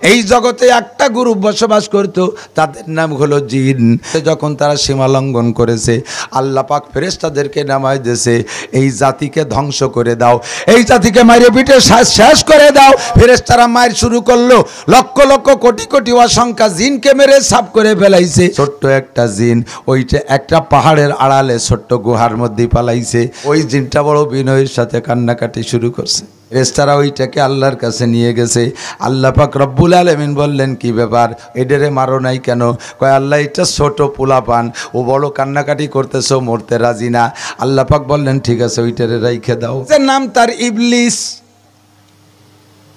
এই জগতে একটা গ্রুপ বসবাস করত, তাদের নাম হলো জিন। যখন তারা সীমা লঙ্ঘন করেছে, আল্লাহ পাক ফেরেশতাদেরকে নামায় দিয়েছে, এই জাতিকে ধ্বংস করে দাও, এই জাতিকে মাইরে পিটে শেষ করে দাও। ফেরেশতারা মার শুরু করলো, লক্ষ লক্ষ কোটি কোটি অসংখ্য জিনকে মেরে সাফ করে ফেলাইছে। ছোট্ট একটা জিন ওইটা একটা পাহাড়ের আড়ালে ছোট্ট গুহার মধ্যে পালাইছে। ওই জিনটা বড় বিনয়ের সাথে কান্নাকাটি শুরু করছে। ফেরেশতারা ওইটাকে আল্লাহর কাছে নিয়ে গেছে। আল্লাহ পাক রব্বুল আলামিন বললেন, কি ব্যাপার, এডেরে মারো নাই কেন? কয় আল্লাহ, এটা ছোট পোলাপান, ও বড় কান্নাকাটি করতেছো, মরতে রাজি না। আল্লাহ পাক বললেন, ঠিক আছে, ওইটারে রাইখে দাও। নাম তার ইবলিস।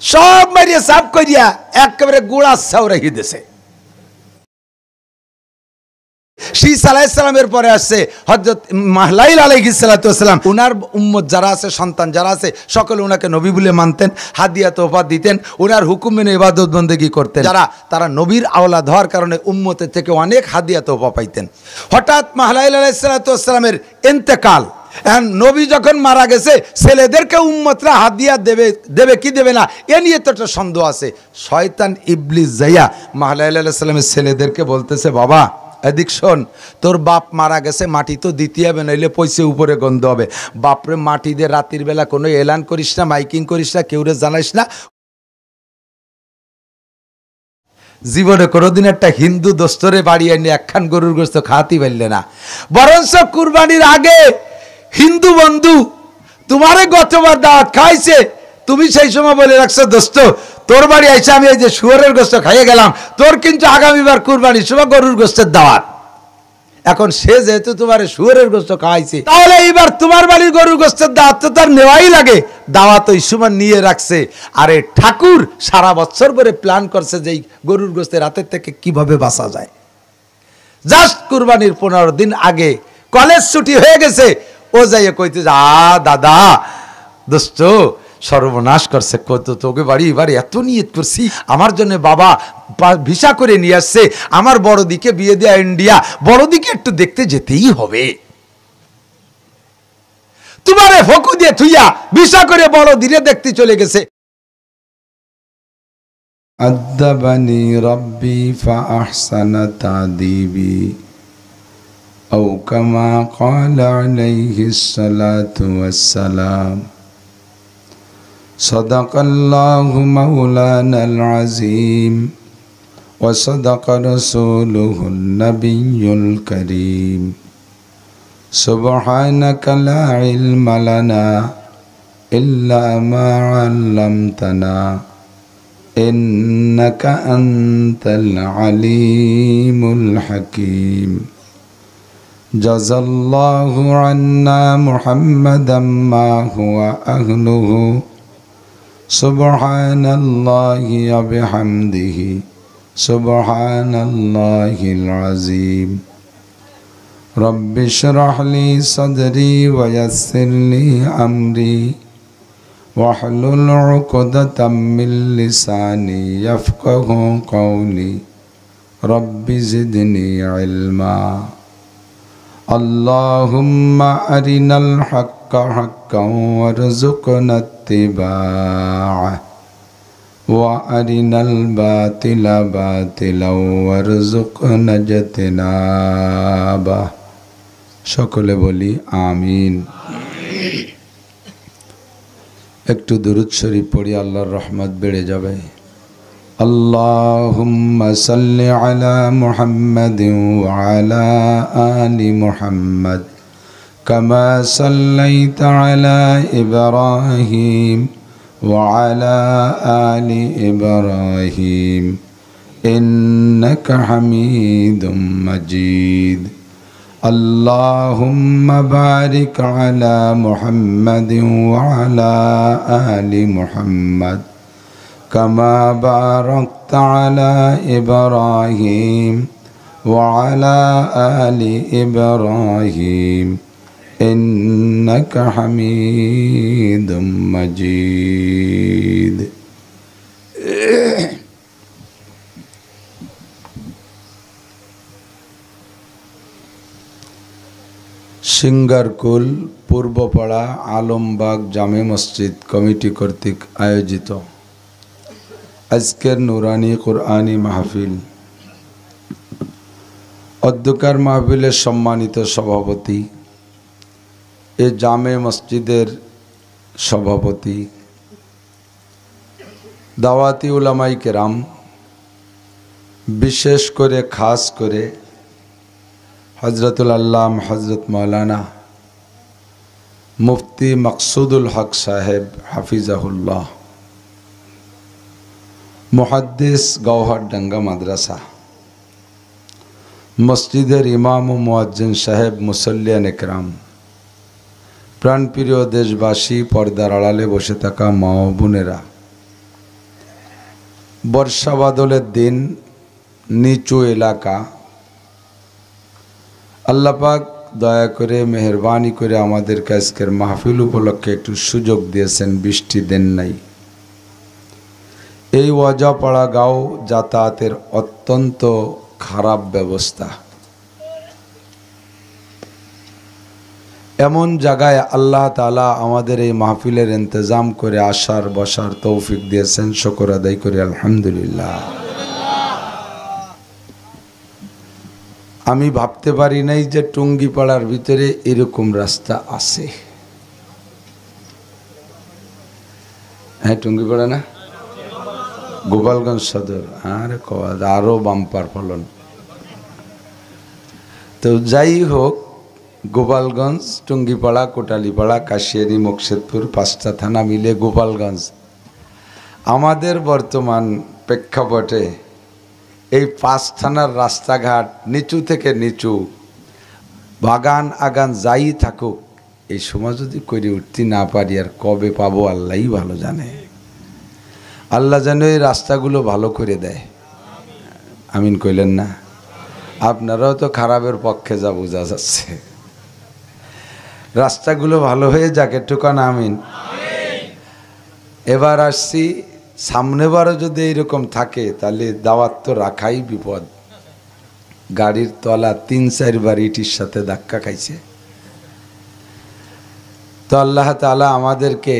সব মারিয়া সাফ করিয়া একেবারে গুড়া ছাউ রেখে দিয়েছে। শীস আলাইহিস সালামের পরে আসছে হযরত মাহলাইল আলাইহিস সালাতু ওয়াস সালাম। উনার উম্মত যারা আছে, সন্তান যারা আছে, সকলে উনাকে নবী বলে মানতেন, হাদিয়া তোফা দিতেন, উনার হুকুম মেনে ইবাদত বন্দেগী করতেন। যারা তারা নবীর আওলাদ হওয়ার কারণে উম্মতের থেকে অনেক হাদিয়া তোফা পাইতেন। হঠাৎ মাহলাইল আলাইহিস সালাতু ওয়াস সালামের ইন্তেকাল। নবী যখন মারা গেছে, ছেলেদেরকে উম্মতরা হাদিয়া দেবে কি দেবে না, এ নিয়ে তো একটা সন্দেহ আছে। শয়তান ইবলিস যাইয়া মাহলাইল আলাইহিস সালামের ছেলেদেরকে বলতেছে, বাবা এদিক শোন, তোর বাপ মারা গেছে, মাটি তো দিতে হবে, নইলে পয়সা উপরে গন্ধ হবে। বাপরে মাটি দিয়ে রাতের বেলা কোনো এলান করিস না, মাইকিং করিস না, কেউরে জানাইস না। জীবনে কোনোদিন একটা হিন্দু দোস্তরে বাড়ি এনে একখান গরুর গোস্ত খাওয়াতে পারলে না। বরঞ্চ কুরবানির আগে হিন্দু বন্ধু তোমারে গতবার দাওয়াত খাইছে, তুমি সেই সময় বলে রাখছো, দোস্ত তোর বাড়ি আইসে আমি এই যে শুয়োরের গোস্ত খাইয়ে গেলাম, তোর কিন্তু আগামীবার কুরবানির সময় গরুর গোস্তের দাওয়াত। এখন সে যেহেতু তোমার শুয়োরের গোস্ত খাওয়াইছে, তাহলে এইবার তোমার বাড়ির গরুর গোস্তের দাওয়াত তো তার নেওয়াই লাগে। দাওয়াত ওই সময় নিয়ে রাখছে। আরে ঠাকুর সারা বছর ধরে প্ল্যান করছে যে এই গরুর গোস্তের রাতের থেকে কিভাবে বাঁচা যায়। জাস্ট কুরবানির 15 দিন আগে কলেজ ছুটি হয়ে গেছে, ও যাইয়ে কইতে, দাদা দোস্ত সর্বনাশ করছে, কত তোকে বাড়ি এবার এত নিয়ত করছি, আমার জন্য বাবা ভিসা করে নিয়ে আসছে, আমার বড় দিকে বিয়ে দেয়া ইন্ডিয়া, বড় দিকে একটু দেখতে যেতেই হবে। তোমারে ফকু দিয়ে থুইয়া ভিসা করে বড় দিনে দেখতে চলে গেছে। আদাবানি রব্বি ফাআহসানা তাদিবি আও কামা ক্বালা আলাইহিস সালাতু ওয়াস সালাম। সদাকাল্লাহু মাওলানাল আযীম ওয়া সাদাকা রাসূলুহুন নাবিয়্যুল কারীম। সুবহানাকা লা ইলমা লানা ইল্লা মা 'আল্লামতানা ইন্নাকা আনতাল আলীমুল হাকীম। জাযাল্লাহু আন্না মুহাম্মাদাম মা হুয়া আহলুহু সুবহানাল্লাহি ওয়া বিহামদিহি সুবহানাল্লাহিল আযীম। রব্বি ইশরাহ লি সাদরি ওয়া ইয়াসসির লি আমরি ওয়াহলুল উকদাতাম মিন লিসানি ইয়াফকাহু কওলি। রব্বি জিদনি ইলমা। আল্লাহুম্মা আরিনাল হাক্কা হাক্কান ওয়ারযুকনা ইত্তিবা'আহ ওয়া আরিনাল বাতিলা বাতিলাও ওয়ারযুকনা ইজতিনাবাহ। সকলে বলি আমিন। একটু দুরূদ শরীফ পড়ি, আল্লাহর রহমত বেড়ে যাবে। আল্লাহুম্মা সাল্লি আলা মুহাম্মাদিন ওয়া আলা আলি মুহাম্মাদ কামা সাল্লাইতা আলা ইব্রাহিম ওয়া আলা আলি ইব্রাহিম ইন্নাকা হামিদুম মাজিদ। আল্লাহুম্মা বারিক আলা মুহাম্মাদিন ওয়া আলা আলি মুহাম্মাদ কামা বারাকতা আলা ইব্রাহিম ওয়া আলা আলি ইব্রাহিম ইন্নাকা হামিদুম মাজিদ। সিঙ্গারকুল পূর্বপাড়া আলমবাগ জামে মসজিদ কমিটি কর্তৃক আয়োজিত আজকের নুরানি কুরআনী মাহফিল অধ্যকার মাহফিলের সম্মানিত সভাপতি, এ জামে মসজিদের সভাপতি, দাওয়াতি উলামায়ে কেরাম, বিশেষ করে খাস করে হযরতুল আল্লামা হযরত মাওলানা মুফতি মকসুদুল হক সাহেব হাফিজাহুল্লাহ, মুহাদ্দিস গওহরডাঙ্গা মাদ্রাসা, মসজিদের ইমাম ও মুয়াজ্জিন সাহেব, মুসল্লিয়ান একরাম, প্রাণপ্রিয় দেশবাসী, পর্দার আড়ালে বসে থাকা মা ও বোনেরা, বর্ষা বাদলের দিন, নিচু এলাকা, আল্লাহ পাক দয়া করে মেহেরবানি করে আমাদেরকে আজকের মাহফিল উপলক্ষে একটু সুযোগ দিয়েছেন, বৃষ্টি দেন নাই। এই ওয়াজাপাড়া গাঁও যাতায়াতের অত্যন্ত খারাপ ব্যবস্থা। এমন জায়গায় আল্লাহ তাআলা আমাদের এই মাহফিলের ইন্তজাম করে আসার বসার তৌফিক দিয়েছেন, শুকর আদায় করি আলহামদুলিল্লাহ। আমি ভাবতে পারি নাই যে টুঙ্গিপাড়ার ভিতরে এরকম রাস্তা আছে। হ্যাঁ, টুঙ্গিপাড়া না, গোপালগঞ্জ সদর, আরো বাম্পার ফলন। তো যাই হোক, গোপালগঞ্জ, টুঙ্গিপাড়া, কোটালীপাড়া, কাশিয়ারি, মুকশেদপুর, 5টা থানা মিলে গোপালগঞ্জ। আমাদের বর্তমান প্রেক্ষাপটে এই 5 থানার রাস্তাঘাট নিচু থেকে নিচু, বাগান আগান যাই থাকুক, এই সময় যদি করে উঠতে না পারি আর কবে পাবো আল্লাহই ভালো জানে। আল্লাহ যেন এই রাস্তাগুলো ভালো করে দেয়, আমিন কইলেন না? আপনারাও তো খারাপের পক্ষে যা বোঝা যাচ্ছে। রাস্তাগুলো ভালো হয়ে যাক, একটুখান আমিন। এবার আসছি, সামনেবারও যদি এইরকম থাকে তাহলে দাওয়াত তো রাখাই বিপদ। গাড়ির তলা 3-4 বার ইটির সাথে ধাক্কা খাইছে। তো আল্লাহ তাআলা আমাদেরকে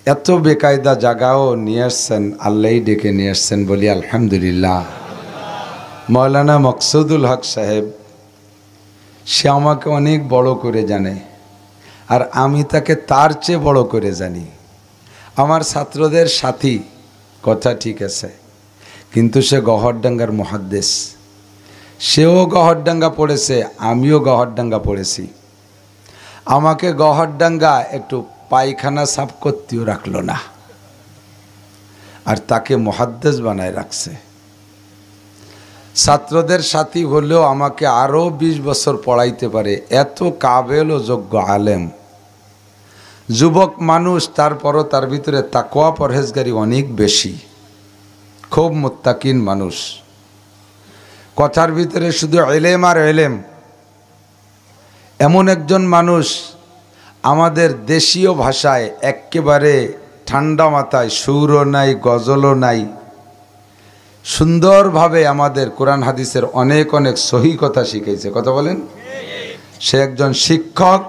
এত বেকায়দা জায়গাও নিয়ে আসছেন, আল্লাহই ডেকে নিয়ে আসছেন, বলি আলহামদুলিল্লাহ। মাওলানা মকসুদুল হক সাহেব, সে আমাকে অনেক বড় করে জানে, আর আমি তাকে তার চেয়ে বড় করে জানি। আমার ছাত্রদের সাথী, কথা ঠিক আছে, কিন্তু সে গওহরডাঙ্গার মুহাদ্দিস। সেও গওহরডাঙ্গা পড়েছে, আমিও গওহরডাঙ্গা পড়েছি। আমাকে গওহরডাঙ্গা একটু পায়খানা সাফ করতেও রাখলো না, আর তাকে মুহাদ্দিস বানায় রাখছে। ছাত্রদের সাথী হলেও আমাকে আরও 20 বছর পড়াইতে পারে, এত কাবেল ও যোগ্য আলেম। যুবক মানুষ, তারপরও তার ভিতরে তাকওয়া পরহেজগারি অনেক বেশি, খুব মুত্তাকিন মানুষ। কথার ভিতরে শুধু ইলম আর ইলম। এমন একজন মানুষ, আমাদের দেশীয় ভাষায় একেবারে ঠান্ডা মাথায়, সুরও নাই, গজলও নাই, সুন্দরভাবে আমাদের কোরআন হাদিসের অনেক অনেক সহি কথা শিখাইছে। কথা বলেন? সে একজন শিক্ষক,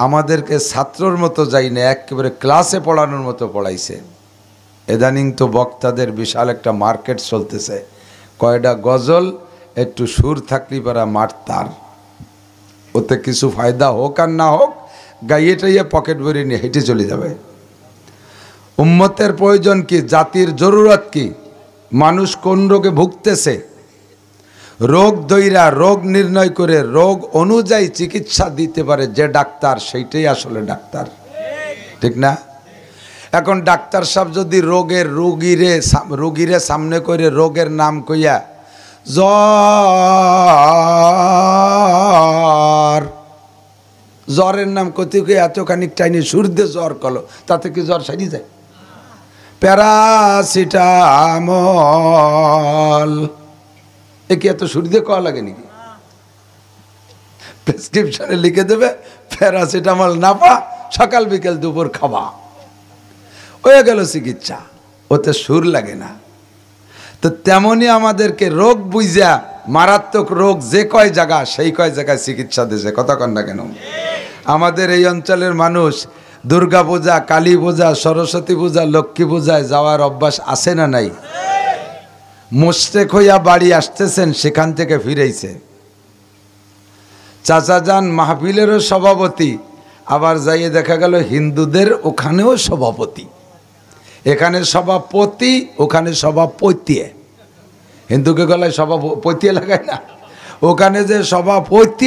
আমাদেরকে ছাত্রর মতো যাই না, একেবারে ক্লাসে পড়ানোর মতো পড়াইছে। ইদানিং তো বক্তাদের বিশাল একটা মার্কেট চলতেছে, কয়টা গজল একটু সুর থাকলি পারা মাঠ তার, ওতে কিছু ফায়দা হোক আর না হোক, গাইয়ে টাইয়ে পকেট ভরে নিয়ে হেঁটে চলে যাবে। উম্মতের প্রয়োজন কি? জাতির জরুরত কি? মানুষ কোন রোগে ভুগতেছে, রোগ ধইরা রোগ নির্ণয় করে রোগ অনুযায়ী চিকিৎসা দিতে পারে যে ডাক্তার, সেইটাই আসলে ডাক্তার, ঠিক না? এখন ডাক্তার সাহেব যদি রোগীরে সামনে করে রোগের নাম কইয়া জ্বরের নাম কত এতখানি টাইনি সুর দিয়ে জ্বর কলো, তাতে কি জ্বর সারি যায়? প্যারাসিটামল, এ কি এত সুর দিয়ে কওয়া লাগে নাকি? প্রেসক্রিপশনে লিখে দেবে প্যারাসিটামল নাপা, সকাল বিকেল দুপুর খাওয়া, হয়ে গেল চিকিৎসা, ওতে সুর লাগে না। তো তেমনি আমাদেরকে রোগ বুঝা, মারাত্মক রোগ যে কয় জায়গা, সেই কয় জায়গায় চিকিৎসা দিয়েছে। কথা কন না কেন? আমাদের এই অঞ্চলের মানুষ দুর্গা পূজা, কালী পূজা, সরস্বতী পূজা, লক্ষ্মী পূজায় যাওয়ার অভ্যাস আছে না নাই? মোশরেক হইয়া বাড়ি আসতেছেন, সেখান থেকে ফিরেছে। চাচা যান মাহফিলেরও সভাপতি, আবার যাইয়ে দেখা গেল হিন্দুদের ওখানেও সভাপতি। এখানে সভাপতি, ওখানে সভাপতি। হিন্দুকে গলায় সভাপতি লাগায় না, ওখানে যে সভাপতি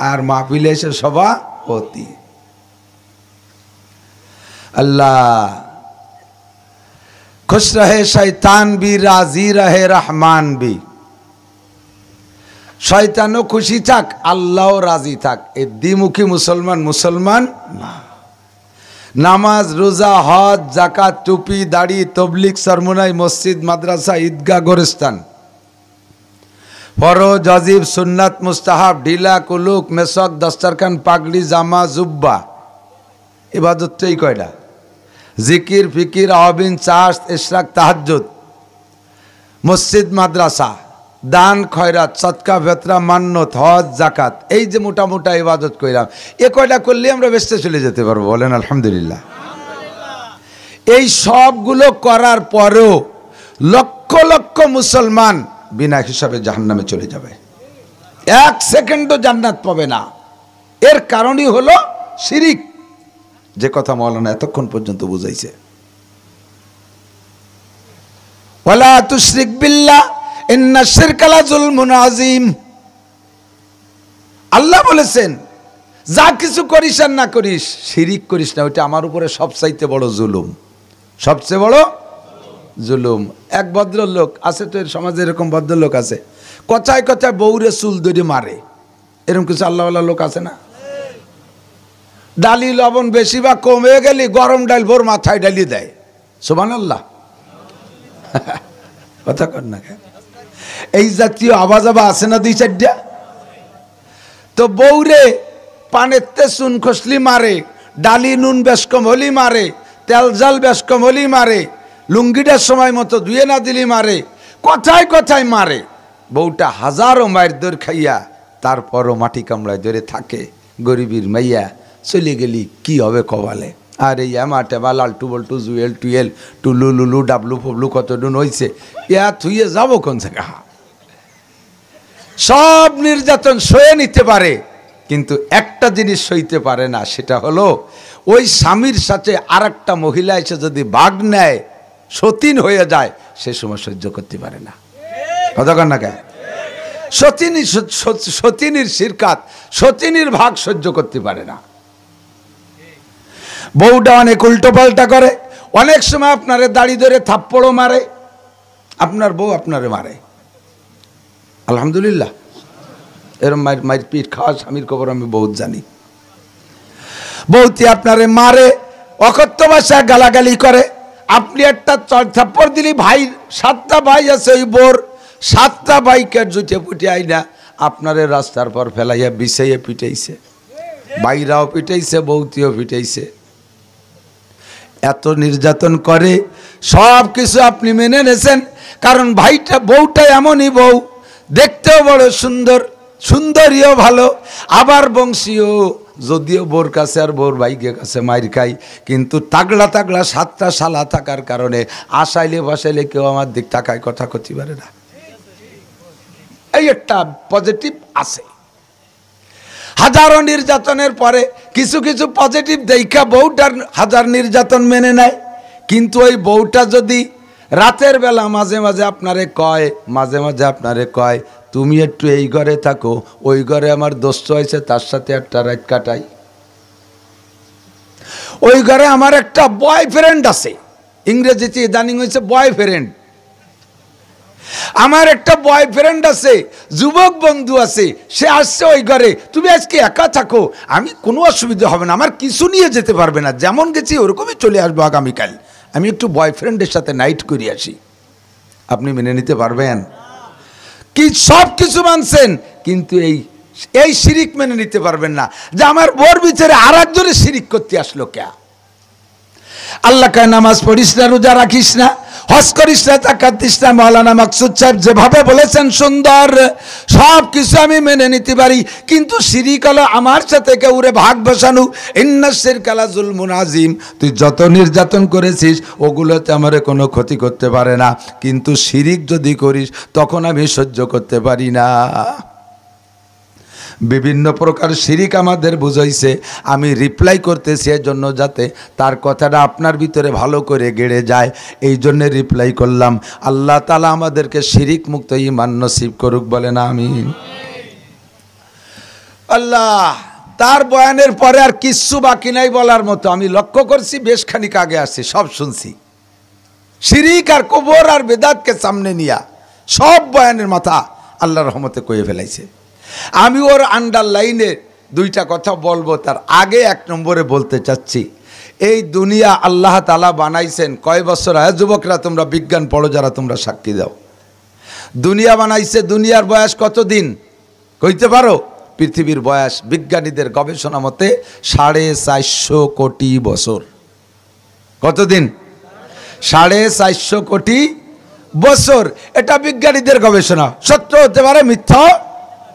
আর মাহফিলে এসে সভাপতি। अल्लाह खुश रहे शैतान भी राजी रहे रहमान भी। শয়তানও খুশি থাক, আল্লাহও রাজি থাক। এই দ্বিমুখী মুসলমান মুসলমান না। নামাজ, রোজা, হজ, যাকাত, টুপি, দাড়ি, তবলিগ, সরমুনাই, মসজিদ, মাদ্রাসা, ঈদগাহ, গোরস্থান, ফরজ, ওয়াজিব, সুন্নাত, মুস্তাহাব, ঢিলা, কুলুক, মেসক, দস্তরখান, পাগড়ি, জামা, জুব্বা, ইবাদতটাই কয়টা? জিকির, ফিকির, আওয়াবিন, চাষ, ইশরাক, তাহাজ্জুদ, মসজিদ, মাদ্রাসা, দান, খয়রাত, সদকা, ফিতরা, মান্নত, হজ, যাকাত, এই যে মোটা মোটা ইবাদত কইলাম, এ কয়টা করলে আমরা বেহেশতে চলে যেতে পারবো? বলেন আলহামদুলিল্লাহ। এই সবগুলো করার পরেও লক্ষ লক্ষ মুসলমান বিনা হিসাবে জাহান্নামে চলে যাবে, এক সেকেন্ডও জান্নাত পাবে না। এর কারণই হলো শিরিক, যে কথা মাওলানা এতক্ষণ পর্যন্ত বুঝাইছে। ওয়ালা তুশরিক বিল্লাহ ইন্না শিরকা লাযুলমুন আযীম। আল্লাহ বলেছেন যা কিছু করিস আর না করিস, শিরিক করিস না, ওইটা আমার উপরে সবচাইতে বড় জুলুম, সবচেয়ে বড় জুলুম। এক ভদ্রলোক আছে, তো এর সমাজে এরকম ভদ্রলোক আছে, কথায় কথায় বউরে চুল ধরে মারে, এরকম কিছু আল্লাহওয়ালা লোক আছে না? ডালি লবণ বেশি বা কমে গেলে গরম ডাল ভোর মাথায় ডালিয়ে দেয়, সুবহানাল্লাহ। কথা কর না, এই জাতীয় আওয়াজ আছে না দুই চারটা? তো বউরে পানেতে চুন খসলি মারে, ডালি নুন বেশ কম হলি মারে, তেল জাল বেশ কম হলি মারে, লুঙ্গিটার সময় মতো ধুয়ে না দিলি মারে, কথায় কথায় মারে। বউটা হাজারো মায়ের দৌড় খাইয়া তারপরও মাটি কামড়ায় ধরে থাকে। গরিবীর মাইয়া চলে গেলি কি হবে কবালে? আর এই মাঠে বা লালটু বল্টু, জুয়েল টুয়েল, টুলু লুলু, ডাবলু ফবলু কত ডুন হয়েছে, ইয়া থুইয়ে যাবো কোন জায়গা? সব নির্যাতন সয়ে নিতে পারে, কিন্তু একটা জিনিস সইতে পারে না, সেটা হলো ওই স্বামীর সাথে আর একটা মহিলা এসে যদি ভাগ নেয়, সতীন হয়ে যায়, সে সময় সহ্য করতে পারে না। কতক্ষণ না কেন? সতীনীর শিরকাত, সতীনীর ভাগ সহ্য করতে পারে না। বউটা অনেক উল্টো পাল্টা করে, অনেক সময় আপনারে দাড়ি ধরে থাপ্পড়ও মারে, আপনার বউ আপনারে মারে। আলহামদুলিল্লাহ, এরম মায়ের পিঠ খাওয়া স্বামীর খবর আমি বহুত জানি। বউতি আপনারে মারে, অকথ্য ভাষায় গালাগালি করে, আপনি একটা থাপ্পড় দিলি, ভাই 7টা ভাই আছে, ওই বোর 7টা ভাইকে জুটে পুটে আইনা আপনারে রাস্তার পর ফেলাইয়া বিছাইয়া পিটাইছে, ভাইরাও পিটাইছে, বউতিও পিটাইছে। এত নির্যাতন করে, সব কিছু আপনি মেনে নেছেন, কারণ ভাইটা বউটা এমনই বউ, দেখতেও বড় সুন্দর, সুন্দরীও ভালো, আবার বংশীয়, যদিও বোর কাছে আর বোর ভাইকে কাছে মাইর খাই, কিন্তু তাগড়া তাগড়া 7টা শালা থাকার কারণে আসাইলে বসাইলে কেউ আমার দিক তাকায় কথা করতে পারে না। এই একটা পজিটিভ আছে। হাজারো নির্যাতনের পরে কিছু কিছু পজিটিভ দেখা বউটার হাজার নির্যাতন মেনে নেয়, কিন্তু ওই বউটা যদি রাতের বেলা মাঝে মাঝে আপনারে কয়, মাঝে মাঝে আপনারে কয়, তুমি একটু এই ঘরে থাকো, ওই ঘরে আমার দোস্ত হয়েছে, তার সাথে একটা রাত কাটাই, ওই ঘরে আমার একটা বয়ফ্রেন্ড আছে, ইংরেজিতে ইদানিং হয়েছে বয়ফ্রেন্ড, আমার একটা বয়ফ্রেন্ড আছে, যুবক বন্ধু আছে, সে আসছে ওই ঘরে, তুমি আজকে একা থাকো, আমি কোনো অসুবিধা হবে না, আমার কিছু নিয়ে যেতে পারবে না, যেমন গেছি ওরকমই চলে আসবো আগামীকাল, আমি একটু বয়ফ্রেন্ডের সাথে নাইট করে আসি। আপনি মেনে নিতে পারবেন কি? সব কিছু মানছেন, কিন্তু এই শিরিক মেনে নিতে পারবেন না, যে আমার বোর ভিতরে আর একজনের শিরিক করতে আসলো কে? আল্লাহ কয় নামাজ পড়িস না, রোজা রাখিস না, হজ করিস না, যাকাত দিস না, মাওলানা মাকসুদ সাহেব যেভাবে বলেছেন সুন্দর, সব কিছু আমি মেনে নিতে পারি, কিন্তু শিরিক হলো আমার সাথে কেউরে ভাগ বসানো। ইন্নাশ শিরকা লাযুলমুন আযীম, তুই যত নির্যাতন করেছিস ওগুলোতে আমারে কোনো ক্ষতি করতে পারে না, কিন্তু শিরিক যদি করিস তখন আমি সহ্য করতে পারি না। বিভিন্ন প্রকার শিরিক আমাদের বুঝাইছে, আমি রিপ্লাই করতেছি এর জন্য যাতে তার কথাটা আপনার ভিতরে ভালো করে গেড়ে যায়, এই জন্য রিপ্লাই করলাম। আল্লাহ তাআলা আমাদেরকে শিরিক মুক্ত ঈমান নসিব করুক, বলেন আমিন। আল্লাহ, তার বয়ানের পরে আর কিচ্ছু বাকি নাই বলার মতো। আমি লক্ষ্য করছি বেশ খানিক আগে আসছি, সব শুনছি, শিরিক আর কবর আর বেদাতকে সামনে নিয়া সব বয়ানের মাথা আল্লাহর রহমতে কয়ে ফেলাইছে। আমি ওর আন্ডারলাইনে দুইটা কথা বলবো, তার আগে এক নম্বরে বলতে চাচ্ছি, এই দুনিয়া আল্লাহ তাআলা বানাইছেন কয় বছর? যুবকরা তোমরা বিজ্ঞান পড়ো যারা, তোমরা সাক্ষী দাও। দুনিয়া বানাইছে, দুনিয়ার বয়স কতদিন কইতে পারো? পৃথিবীর বয়স বিজ্ঞানীদের গবেষণা মতে 450 কোটি বছর। কতদিন? 450 কোটি বছর। এটা বিজ্ঞানীদের গবেষণা, সত্য হতে পারে, মিথ্যা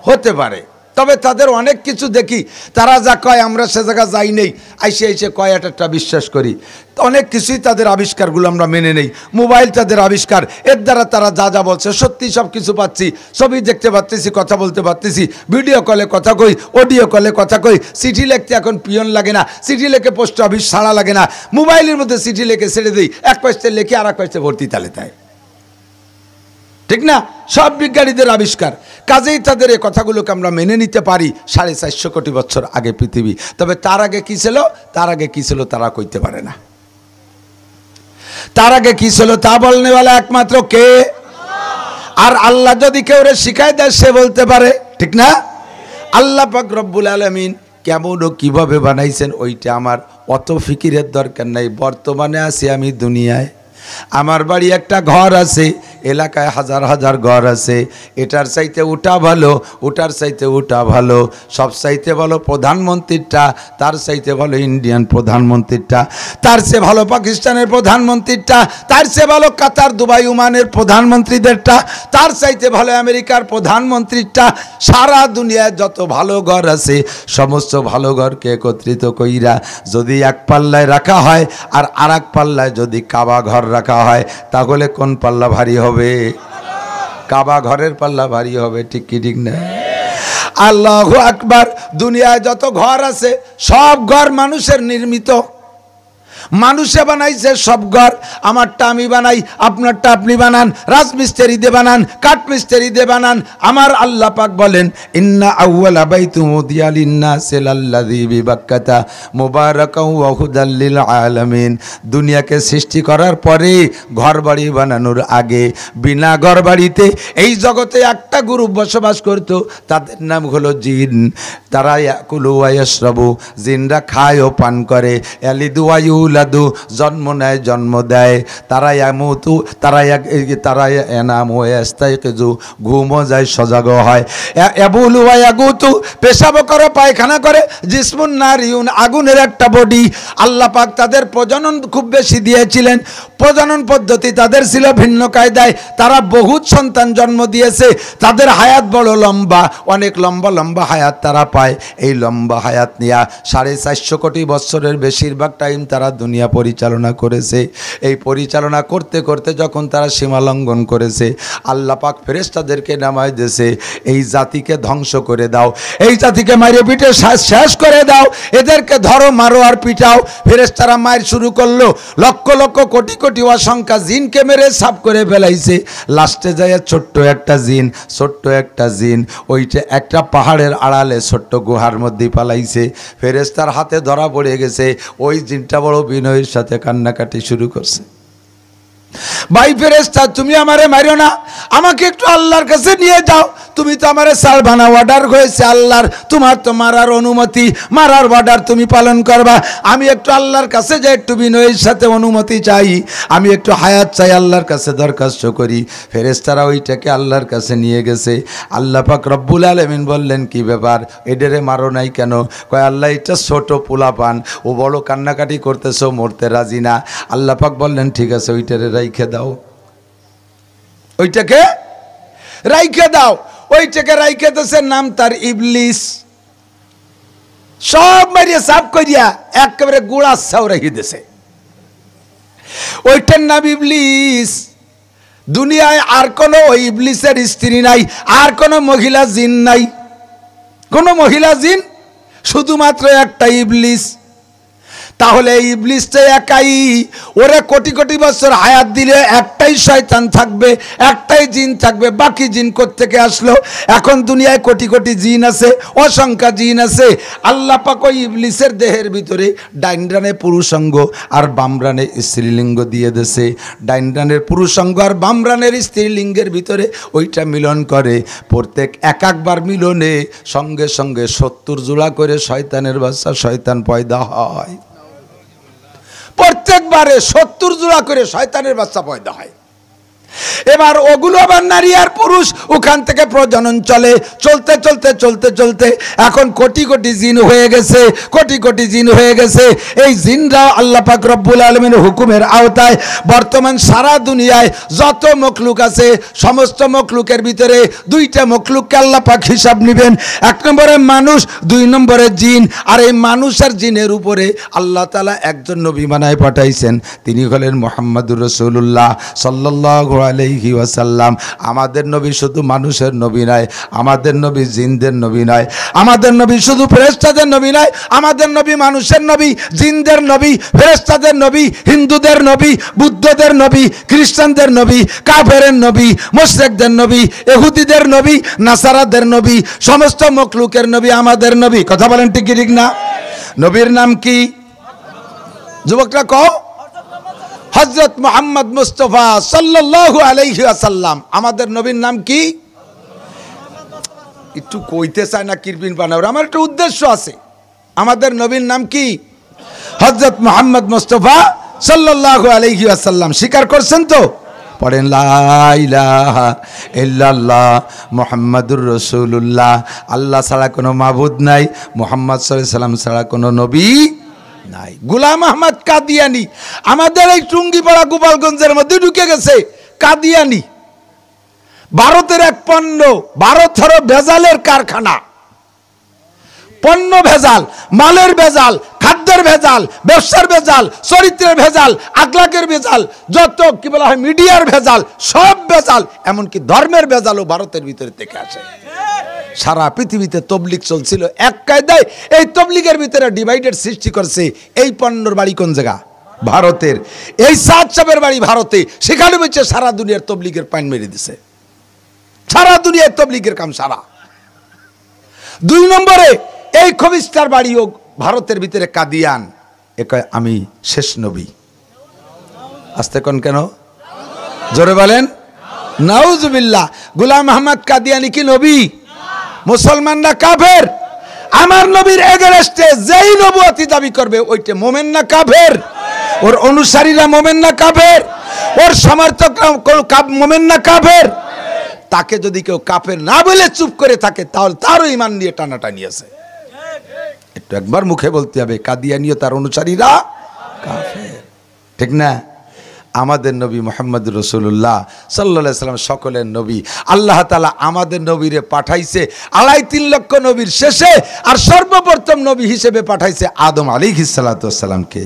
হতে পারে, তবে তাদের অনেক কিছু দেখি, তারা যা কয় আমরা সে জায়গা যাই নেই, আইসে আইসে কয় একটা বিশ্বাস করি। তো অনেক কিছুই তাদের আবিষ্কারগুলো আমরা মেনে নেই। মোবাইল তাদের আবিষ্কার, এর দ্বারা তারা যা যা বলছে সত্যি সব কিছু পাচ্ছি, ছবি দেখতে পাচ্ছি, কথা বলতে পারতেছি, ভিডিও কলে কথা কই, অডিও কলে কথা কই, চিঠি লিখতে এখন পিয়ন লাগে না, চিঠি লিখে পোস্ট অফিস ছাড়া লাগে না, মোবাইলের মধ্যে চিঠি লিখে ছেড়ে দিই, এক পাশে লিখে আর এক পাশে ভর্তি তালে তাই, ঠিক না? সব বিজ্ঞানীদের আবিষ্কার, কাজেই তাদের এই কথাগুলোকে আমরা মেনে নিতে পারি। 450 কোটি বছর আগে পৃথিবী, তবে তার আগে কি ছিল, তার আগে কি ছিল তারা কইতে পারে না। তার আগে কি ছিল তা বলনেওয়ালা একমাত্র কে? আর আল্লাহ যদি কেউ শিখায় দেয় সে বলতে পারে, ঠিক না? আল্লাহ পাক রব্বুল আলামিন কেমন ও কিভাবে বানাইছেন ওইটা আমার অত ফিকিরের দরকার নাই। বর্তমানে আছি আমি দুনিয়ায়, আমার বাড়ি একটা ঘর আছে, এলাকায় হাজার হাজার ঘর আছে, এটার চাইতে ওটা ভালো, ওটার চাইতে ওটা ভালো, সব চাইতে ভালো প্রধানমন্ত্রীরটা, তার চাইতে ভালো ইন্ডিয়ান প্রধানমন্ত্রীরটা, তার চেয়ে ভালো পাকিস্তানের প্রধানমন্ত্রীরটা, তার চেয়ে ভালো কাতার, দুবাই, ওমানের প্রধানমন্ত্রীদেরটা, তার চাইতে ভালো আমেরিকার প্রধানমন্ত্রীরটা। সারা দুনিয়ায় যত ভালো ঘর আছে সমস্ত ভালো ঘরকে একত্রিত কইরা যদি এক পাল্লায় রাখা হয় আর আর এক পাল্লায় যদি কাবা ঘর রাখা হয়, তাহলে কোন পাল্লা ভারী হবে? কাবা ঘরের পাল্লা ভারী হবে, ঠিক কি ঠিক না? আল্লাহু আকবার। দুনিয়ায় যত ঘর আছে সব ঘর মানুষের নির্মিত, মানুষে বানাইছে সব ঘর। আমারটা আমি বানাই, আপনারটা আপনি বানান, রাজমিস্ত্রি দিয়ে বানান, কাঠমিস্ত্রি দিয়ে বানান। আমার আল্লাহ পাক বলেন, ইন্না আউওয়ালা বাইতুম উদিয়া লিন্নাসি লাল্লাযী বিবাক্কাতা মুবারাকাও ওয়া হুদাল লিল আলামিন। দুনিয়াকে সৃষ্টি করার পরে ঘরবাড়ি বানানোর আগে বিনা ঘরবাড়িতে এই জগতে একটা গ্রুপ বসবাস করত, তাদের নাম হলো জিন। তারা ইয়াকুলু ওয়া ইয়াশরাবু, জিনরা খায় ও পান করে, ইয়ালিদু ওয়া ইউলাদু, জন্ম নেয় জন্ম দেয়, তারা ইয়ামুতু, তারা এনাম ওয়া ইস্তাইকিজু, ঘুমও যায় সজাগও হয়, ইয়াবুলু ওয়া ইয়াগুতু, পেশাব করে পায়খানা করে, জিসমুন নারিউন, আগুনের একটা বডি। আল্লাহ পাক তাদের প্রজনন খুব বেশি দিয়েছিলেন, প্রজনন পদ্ধতি তাদের ছিল ভিন্ন কায়দায়, তারা বহুত সন্তান জন্ম দিয়েছে, তাদের হায়াত বড় লম্বা, অনেক লম্বা লম্বা হায়াত তারা পায়। এই লম্বা হায়াত নিয়ে 450 কোটি বছরের বেশিরভাগ টাইম তারা দুনিয়া পরিচালনা করেছে। এই পরিচালনা করতে করতে যখন তারা সীমা লঙ্ঘন করেছে, আল্লাহ পাক ফেরেশতাদেরকে নামায় দিয়েছে, এই জাতিকে ধ্বংস করে দাও, এই জাতিকে মারিয়ে পিটে শেষ করে দাও, এদেরকে ধরো, মারো আর পিটাও। ফেরেশতারা মার শুরু করলো, লক্ষ লক্ষ কোটি কোটি অসংখ্য জিনকে মেরে সাফ করে ফেলাইছে। লাস্টে যায় ছোট্ট একটা জিন, ওইটা একটা পাহাড়ের আড়ালে ছোট্ট গুহার মধ্যে পালাইছে। ফেরেশতার হাতে ধরা পড়ে গেছে। ওই জিনটা বড় বিনয়ের সাথে কান্নাকাটি শুরু করছে, ভাই ফেরেশতা তুমি আমারে মারিও না, আমাকে একটু আল্লাহর কাছে নিয়ে যাও, তুমি তো আমারে সালবানা অর্ডার হয়েছে আল্লাহর, তোমার তো মারার অনুমতি, মারার অর্ডার তুমি পালন করবা, আমি একটু আল্লাহর কাছে যাই, একটু বিনয়ের সাথে অনুমতি চাই, আমি একটু হায়াত চাই, আল্লাহর কাছে দরখাস্ত করি। ফেরেশতারা ওইটাকে আল্লাহর কাছে নিয়ে গেছে। আল্লাহ পাক রব্বুল আলামিন বললেন, কি ব্যাপার, এডেরে মারো নাই কেন? কয় আল্লাহ এটা ছোট পোলাপান, ও বড় কান্নাকাটি করতেছো, মরতে রাজি না। আল্লাহ পাক বললেন, ঠিক আছে ওইটারে রাইখে দাও। ওইটাকে রাইখে দাও। ওইটাকে রাইখে দিয়েছে, নাম তার ইবলিস। সব মারিয়ে সাফ করিয়া একেবারে গুড়া ছাও রেখে দিয়েছে। ওইটার নাম ইবলিস। দুনিয়ায় আর কোনো ওই ইবলিসের স্ত্রী নাই, আর কোনো মহিলা জিন নাই, কোনো মহিলা জিন, শুধুমাত্র একটা ইবলিস। তাহলে ইবলিসটা একাই, ওরে কোটি কোটি বছর হায়াত দিলে একটাই শয়তান থাকবে, একটাই জিন থাকবে, বাকি জিন কোত্থেকে আসলো? এখন দুনিয়ায় কোটি কোটি জিন আছে, অসংখ্য জিন আছে। আল্লাহ পাক ওই ইবলিসের দেহের ভিতরে ডাইন ডানে পুরুষাঙ্গ আর বাম ডানে স্ত্রীলিঙ্গ দিয়ে দেছে। ডাইন ডানের পুরুষাঙ্গ আর বাম ডানের স্ত্রীলিঙ্গের ভিতরে ওইটা মিলন করে। প্রত্যেক একবার মিলনে সঙ্গে সঙ্গে 70 জোড়া করে শয়তানের বাচ্চা শয়তান পয়দা হয়। প্রত্যেকবারে 70 জোড়া করে শয়তানের বাচ্চা পয়দা হয়। এবার ওগুলো আবার নারী আর পুরুষ, ওখান থেকে প্রজনন চলে, চলতে চলতে চলতে চলতে এখন কোটি কোটি জিন হয়ে গেছে, কোটি কোটি জিন হয়ে গেছে। এই জিনরা আল্লাহ পাক রব্বুল আলামিনের হুকুমের আওতায় বর্তমান সারা দুনিয়ায় যত মখলুক আছে, সমস্ত মখলুকের ভিতরে দুইটা মখলুককে আল্লাহ পাক হিসাব নেবেন। এক নম্বরে মানুষ, 2 নম্বরে জিন। আর এই মানুষ আর জিনের উপরে আল্লাহ তাআলা একজন নবী বানায় পাঠাইছেন, তিনি হলেন মুহাম্মদুর রাসূলুল্লাহ সাল্লাল্লাহু আলাইহি ওয়াসাল্লাম। আমাদের নবী শুধু মানুষের নবী নয়, আমাদের নবী জিনদের নবী নয়, আমাদের নবী শুধু ফেরেশতাদের নবী নয়, আমাদের নবী মানুষের নবী, জিনদের নবী, ফেরেশতাদের নবী, হিন্দুদের নবী, বুদ্ধদের নবী, খ্রিস্টানদের নবী, কাফেরের নবী, মুশরিকদের নবী, ইহুদিদের নবী, নাসারাদের নবী, সমস্ত মখলুকের নবী আমাদের নবী। কথা বলেন ঠিক কি ঠিক না? নবীর নাম কি? যুবকরা কও। হযরত মুহাম্মদ মুস্তাফা সাল্লাল্লাহু আলাইহি ওয়াসাল্লাম। আমাদের নবীর নাম কি? একটু কইতে চায় না, কিরবিন বানাও, আমার একটা উদ্দেশ্য আছে। আমাদের নবীর নাম কি? হযরত মুহাম্মদ মুস্তাফা সাল্লাল্লাহু আলাইহি ওয়াসাল্লাম। স্বীকার করছেন তো? পড়েন লা ইলাহা ইল্লাল্লাহ মুহাম্মাদুর রাসূলুল্লাহ। আল্লাহ ছাড়া কোনো মাবুদ নাই, মুহাম্মদ সাল্লাল্লাহু আলাইহি ওয়াসাল্লাম ছাড়া কোনো নবী নাই। গোলাম আহমদ কাদিয়ানি আমাদের এই টুঙ্গিপাড়া গোপালগঞ্জের মধ্যে ঢুকে গেছে। কাদিয়ানি ভারতের এক পণ্য, ভারত হলো ভেজালের কারখানা। পণ্য ভেজাল, মালের ভেজাল, খাদ্যের ভেজাল, ব্যবসার ভেজাল, চরিত্রের ভেজাল, আকলাকের ভেজাল, যত কি বলা হয় মিডিয়ার ভেজাল, সব ভেজাল, এমনকি ধর্মের ভেজালও ভারতের ভিতরে থেকে আসে। সারা পৃথিবীতে তবলিগ চলছিল এক কায়দায়। এই তবলিগের ভিতরে ডিভাইডেড সৃষ্টি করছে। এই পণ্যর বাড়ি কোন জায়গা? ভারতের। এই সাদ সাহেবের বাড়ি ভারতে। সেখানে বলছে সারা দুনিয়ার তবলিগের পাইন মেরে দিছে, সারা দুনিয়ার তবলিগের কাম সারা। 2 নম্বরে এই খবিস্তার বাড়িও ভারতের ভিতরে কাদিয়ান। আমি শেষ নবী। আস্তে কোন কেন? জোরে বলেন নাউজুবিল্লাহ। গোলাম আহমদ কাদিয়ানি কি নবী? মুসলমানরা কাফের। আমার নবীর এগেনস্টে যেই নবুয়তি দাবি করবে ওইটা মোমেন না কাফের? ওর অনুসারীরা মোমেন না কাফের? ওর সমর্থকরা মোমেন না কাফের? তাকে যদি কেউ কাফের না বলে চুপ করে থাকে তাহলে তারও ঈমান নিয়ে টানাটানি আছে। একটু একবার মুখে বলতে হবে কাদিয়ানী ও তার অনুসারীরা কাফের, ঠিক না? আমাদের নবী মুহাম্মদুর রাসূলুল্লাহ সাল্লাল্লাহু আলাইহি সাল্লাম সকলের নবী। আল্লাহ তাআলা আমাদের নবীরে পাঠাইছে 3.5 লক্ষ নবীর শেষে, আর সর্বপ্রথম নবী হিসেবে পাঠাইছে আদম আলাইহিস সালাতু ওয়াস সালামকে।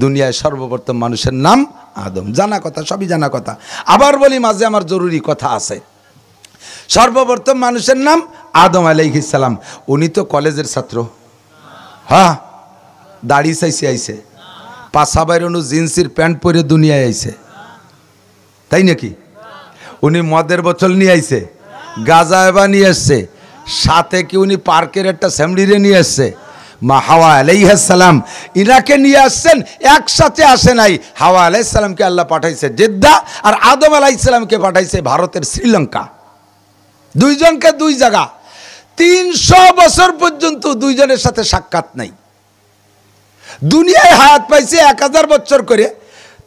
দুনিয়ায় সর্বপ্রথম মানুষের নাম আদম। জানা কথা, সবই জানা কথা। আবার বলি মাঝে আমার জরুরি কথা আছে। সর্বপ্রথম মানুষের নাম আদম আলাইহিস সালাম। উনি তো কলেজের ছাত্র। হ্যাঁ, দাড়ি চাইছে আইছে, পাছা বাইরনো জিন্সের প্যান্ট পরে দুনিয়ায় আইছে, তাই নাকি? উনি মদের বোতল নিয়ে আইছে, গাঁজা এবা নিয়ে আসছে, সাথে কি উনি পার্কের একটা স্যামড়িরে নিয়ে আসছে। মা হাওয়া আলাইহিস সালাম ইনাকে নিয়ে আসছেন, একসাথে আসে নাই। হাওয়া আলাইহিস সালামকে আল্লাহ পাঠাইছে জেদ্দা, আর আদম আলাইহিস সালামকে পাঠাইছে ভারতের শ্রীলঙ্কা। দুইজনকে দুই জায়গা। 300 বছর পর্যন্ত দুইজনের সাথে সাক্ষাৎ নাই। দুনিয়ায় হায়াত পাইছে 1000 বছর করে,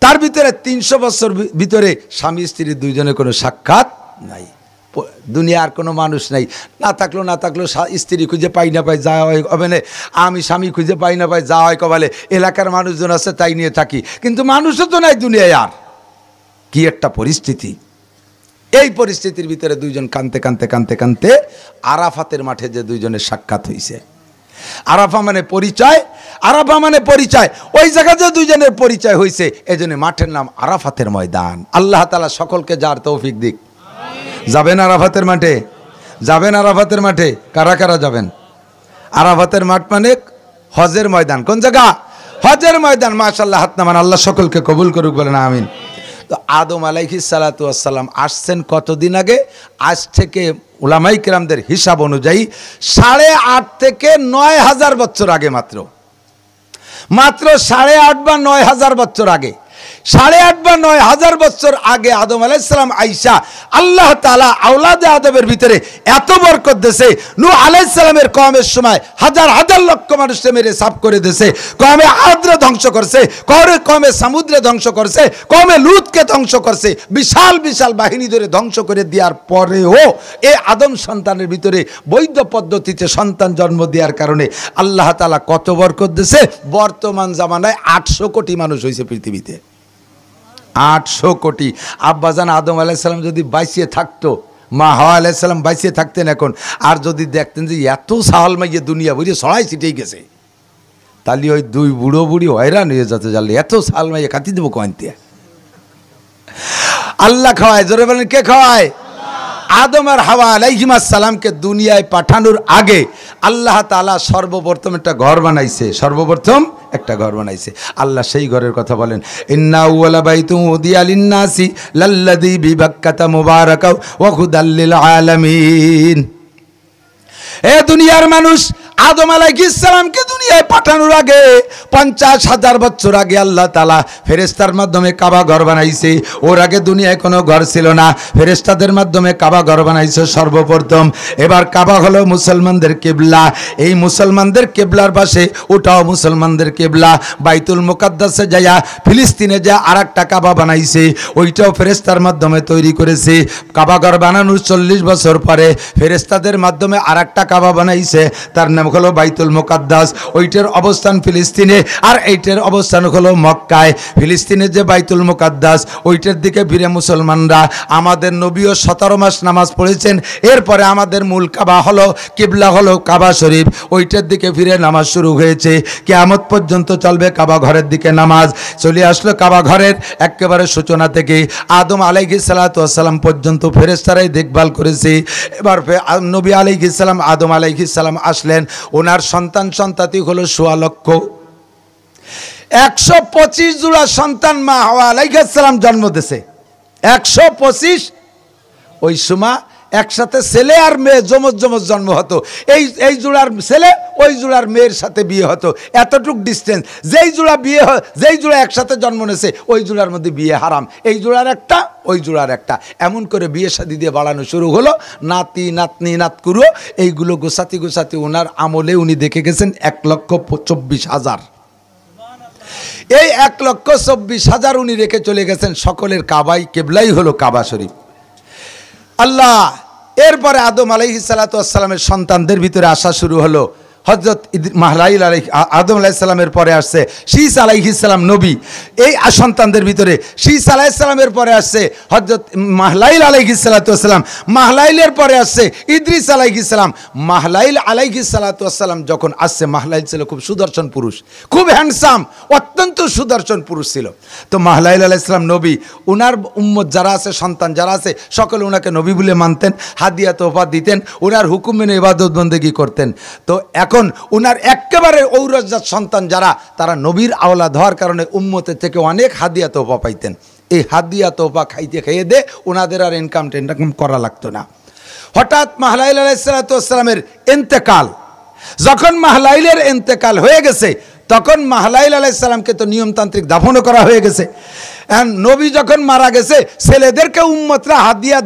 তার ভিতরে 300 বছর ভিতরে স্বামী স্ত্রী দুইজনের কোনো সাক্ষাৎ নাই। দুনিয়া আর কোনো মানুষ নাই। না থাকলেও স্ত্রী খুঁজে পাই না পাই যা হয় হবে না, আমি স্বামী খুঁজে পাই না পাই যা হয় কবালে, এলাকার মানুষজন আছে তাই নিয়ে থাকি, কিন্তু মানুষও তো নাই দুনিয়ায়। আর কি একটা পরিস্থিতি! এই পরিস্থিতির ভিতরে দুইজন কানতে কানতে কানতে কানতে আরাফাতের মাঠে যে দুইজনের সাক্ষাৎ হইছে। আরাফা মানে পরিচয়, আরাফা মানে পরিচয়, ওই জায়গায় যে দুইজনের পরিচয় হয়েছে এজন্য মাঠের নাম আরাফাতের ময়দান। আল্লাহ তাআলা সকলকে যার তৌফিক দিক। যাবেন আরাফাতের মাঠে? যাবেন আরাফাতের মাঠে? কারা কারা যাবেন? আরাফাতের মাঠ মানে হজের ময়দান। কোন জায়গা? হজের ময়দান। মাশাআল্লাহ, হাত নামান, আল্লাহ সকলকে কবুল করুক, বলেন আমিন। তো আদম আলাইহিস সালাতু ওয়াস সালাম আসছেন কতদিন আগে? আজ থেকে উলামায়ে কিরামদের হিসাব অনুযায়ী 8.5 থেকে 9,000 বছর আগে। মাত্র 8.5 বা 9,000 বছর আগে, 8.5 বা 9,000 বছর আগে আদম আলাইহিস সালাম আইসা আল্লাহ তাআলা আওলাদে আদমের ভিতরে এত বরকত দিয়েছে। নূহ আলাইহিস সালামের কওমের সময় হাজার হাজার লক্ষ মানুষকে মেরে সাফ করে দিয়েছে, কওমে আদরে ধ্বংস করছে, কওমে সামুদ্রে ধ্বংস করছে, কওমে লূতকে ধ্বংস করছে, বিশাল বিশাল বাহিনী ধরে ধ্বংস করে দেওয়ার পরেও এই আদম সন্তানের ভিতরে বৈধ পদ্ধতিতে সন্তান জন্ম দেওয়ার কারণে আল্লাহ তাআলা কত বরকত দিয়েছে। বর্তমান জামানায় 800 কোটি মানুষ হয়েছে পৃথিবীতে, 800 কোটি। আব্বাজান আদম আলাইহিস সালাম যদি বাইসিয়ে থাকতো, মা হাওয়া আলাইহিস সালাম বাইসিয়ে থাকতেন এখন, আর যদি দেখতেন যে এত সাহাল মাইয়ে দুনিয়া বুঝে সরাই ছিটেই গেছে, তাহলে ওই দুই বুড়ো বুড়ি হয়রান হয়ে যেতে, জানলে এত সাহাল মাইয়ে খাতি দেবো কয়তে? আল্লাহ খাওয়ায়। জোরে বলেন, কে খাওয়ায়? আদম আর হাওয়া আলাইহিস সালামকে দুনিয়ায় পাঠানোর আগে আল্লাহ তাআলা সর্বপ্রথম একটা ঘর বানাইছে, সর্বপ্রথম একটা ঘর বানাইছে। আল্লাহ সেই ঘরের কথা বলেন, ইন্না আউওয়ালা বাইতুন উদিয়া লিন-নাসি লাল্লাযী বিবাক্কাতা মুবারাকাও ওয়া হুদাল লিল আলামিন। এ দুনিয়ার মানুষ, আদম আলাইহিস সালামকে দুনিয়ায় পাঠানোর আগে 50,000 বছর আগে আল্লাহ তাআলা ফেরেশতার মাধ্যমে কাবা ঘর বানাইছে। ওর আগে দুনিয়ায় কোনো ঘর ছিল না, ফেরেশতাদের মাধ্যমে কাবা ঘর বানাইছে সর্বপ্রথম। এবার কাবা হলো মুসলমানদের কিবলা। এই মুসলমানদের কিবলার পাশে ওটাও মুসলমানদের কিবলা। বাইতুল মুকাদ্দাসে যায়া ফিলিস্তিনে যা আরেকটা কাবা বানাইছে, ওইটাও ফেরেশতার মাধ্যমে তৈরি করেছে। কাবা ঘর বানানোর 40 বছর পরে ফেরেশতাদের মাধ্যমে আরেকটা কাবা বানাইছে, তার নাম হলো বাইতুল মুকাদ্দাস। ওইটার অবস্থান ফিলিস্তিনে আর এইটার অবস্থান হলো মক্কায়। ফিলিস্তিনের যে বাইতুল মুকাদ্দাস, ওইটার দিকে ফিরে মুসলমানরা, আমাদের নবীও 17 মাস নামাজ পড়েছেন। এরপরে আমাদের মূল কাবা হলো, কিবলা হলো কাবা শরীফ, ওইটার দিকে ফিরে নামাজ শুরু হয়েছে। কিয়ামত পর্যন্ত চলবে কাবা ঘরের দিকে নামাজ। চলে আসলো কাবা ঘরের একেবারে সূচনা থেকে আদম আলাইহিস সালাতু ওয়াস সালাম পর্যন্ত ফেরেশতারাই দেখভাল করেছে। এবার নবী আলাইহিস সালাম, আদম আলাইহিস সালাম আসলেন, ওনার সন্তান সন্ততি হলো 1.25 লক্ষ। 125 জোড়া সন্তান মা হাওয়া আলাইহিস সালাম জন্ম দিয়েছে। 125। ওই সময় একসাথে ছেলে আর মেয়ে জমজ জমজ জন্ম হতো। এই জোড়ার ছেলে ওই জোড়ার মেয়ের সাথে বিয়ে হতো, এতটুক ডিস্টেন্স। যেই জোড়া একসাথে জন্ম নিয়েছে ওই জোড়ার মধ্যে বিয়ে হারাম। এই জোড়ার একটা, ওই জোড়ার একটা, এমন করে বিয়ে শাদী দিয়ে বাড়ানো শুরু হলো। নাতি নাতনি নাতকুরো এইগুলো গোছাতে গোছাতে ওনার আমলে উনি দেখে গেছেন 1,24,000। এই 1,24,000 উনি রেখে চলে গেছেন। সকলের কাবাই কেবলাই হলো কাবা শরীফ। আল্লাহ এরপরে আদম আলাইহিস সালাতু ওয়াস সালামের সন্তানদের ভিতরে আসা শুরু হলো। হযরত মাহলাইল আদম আলাইহিস সালামের পরে আসছে শীস আলাইহিস সালাম নবী। এই সন্তানদের ভিতরে শীস আলাইহিস সালামের পরে আসছে হযরত মাহলাইল আলাইহিস সালাতু ওয়াস সালাম। মাহলাইলের পরে আসছে ইদ্রিস আলাইহিস সালাম। মাহলাইল আলাইহিস সালাতু ওয়াস সালাম যখন আসছে, মাহলাইল ছিল খুব সুদর্শন পুরুষ, খুব হ্যান্ডসাম, অত্যন্ত সুদর্শন পুরুষ ছিল। তো মাহলাইল আলাইহিস সালাম নবী, উনার উম্মত যারা আছে, সন্তান যারা আছে, সকলে ওনাকে নবী বলে মানতেন, হাদিয়া তোফা দিতেন, ওনার হুকুম মেনে ইবাদত বন্দেগী করতেন। তো এখন উনার একেবারে ঔরজাত সন্তান যারা, তারা নবীর আওলাদ হওয়ার কারণে উম্মতের থেকে অনেক হাদিয়া তোফা পাইতেন। এই হাদিয়া তোফা খাইতে খাইয়ে দে ওনাদের আর ইনকাম করা লাগতো না। হঠাৎ মাহলাইল আলাইহিস সালাতু ওয়াস সালামের ইন্তেকাল। যখন মাহলাইলের ইন্তেকাল হয়ে গেছে, তখন মাহলাইল আলাইহিস সালামকে তো নিয়মতান্ত্রিক দাফনও করা হয়ে গেছে। নবী যখন মারা গেছে, ছেলেদেরকে উম্মতরা হাদিয়া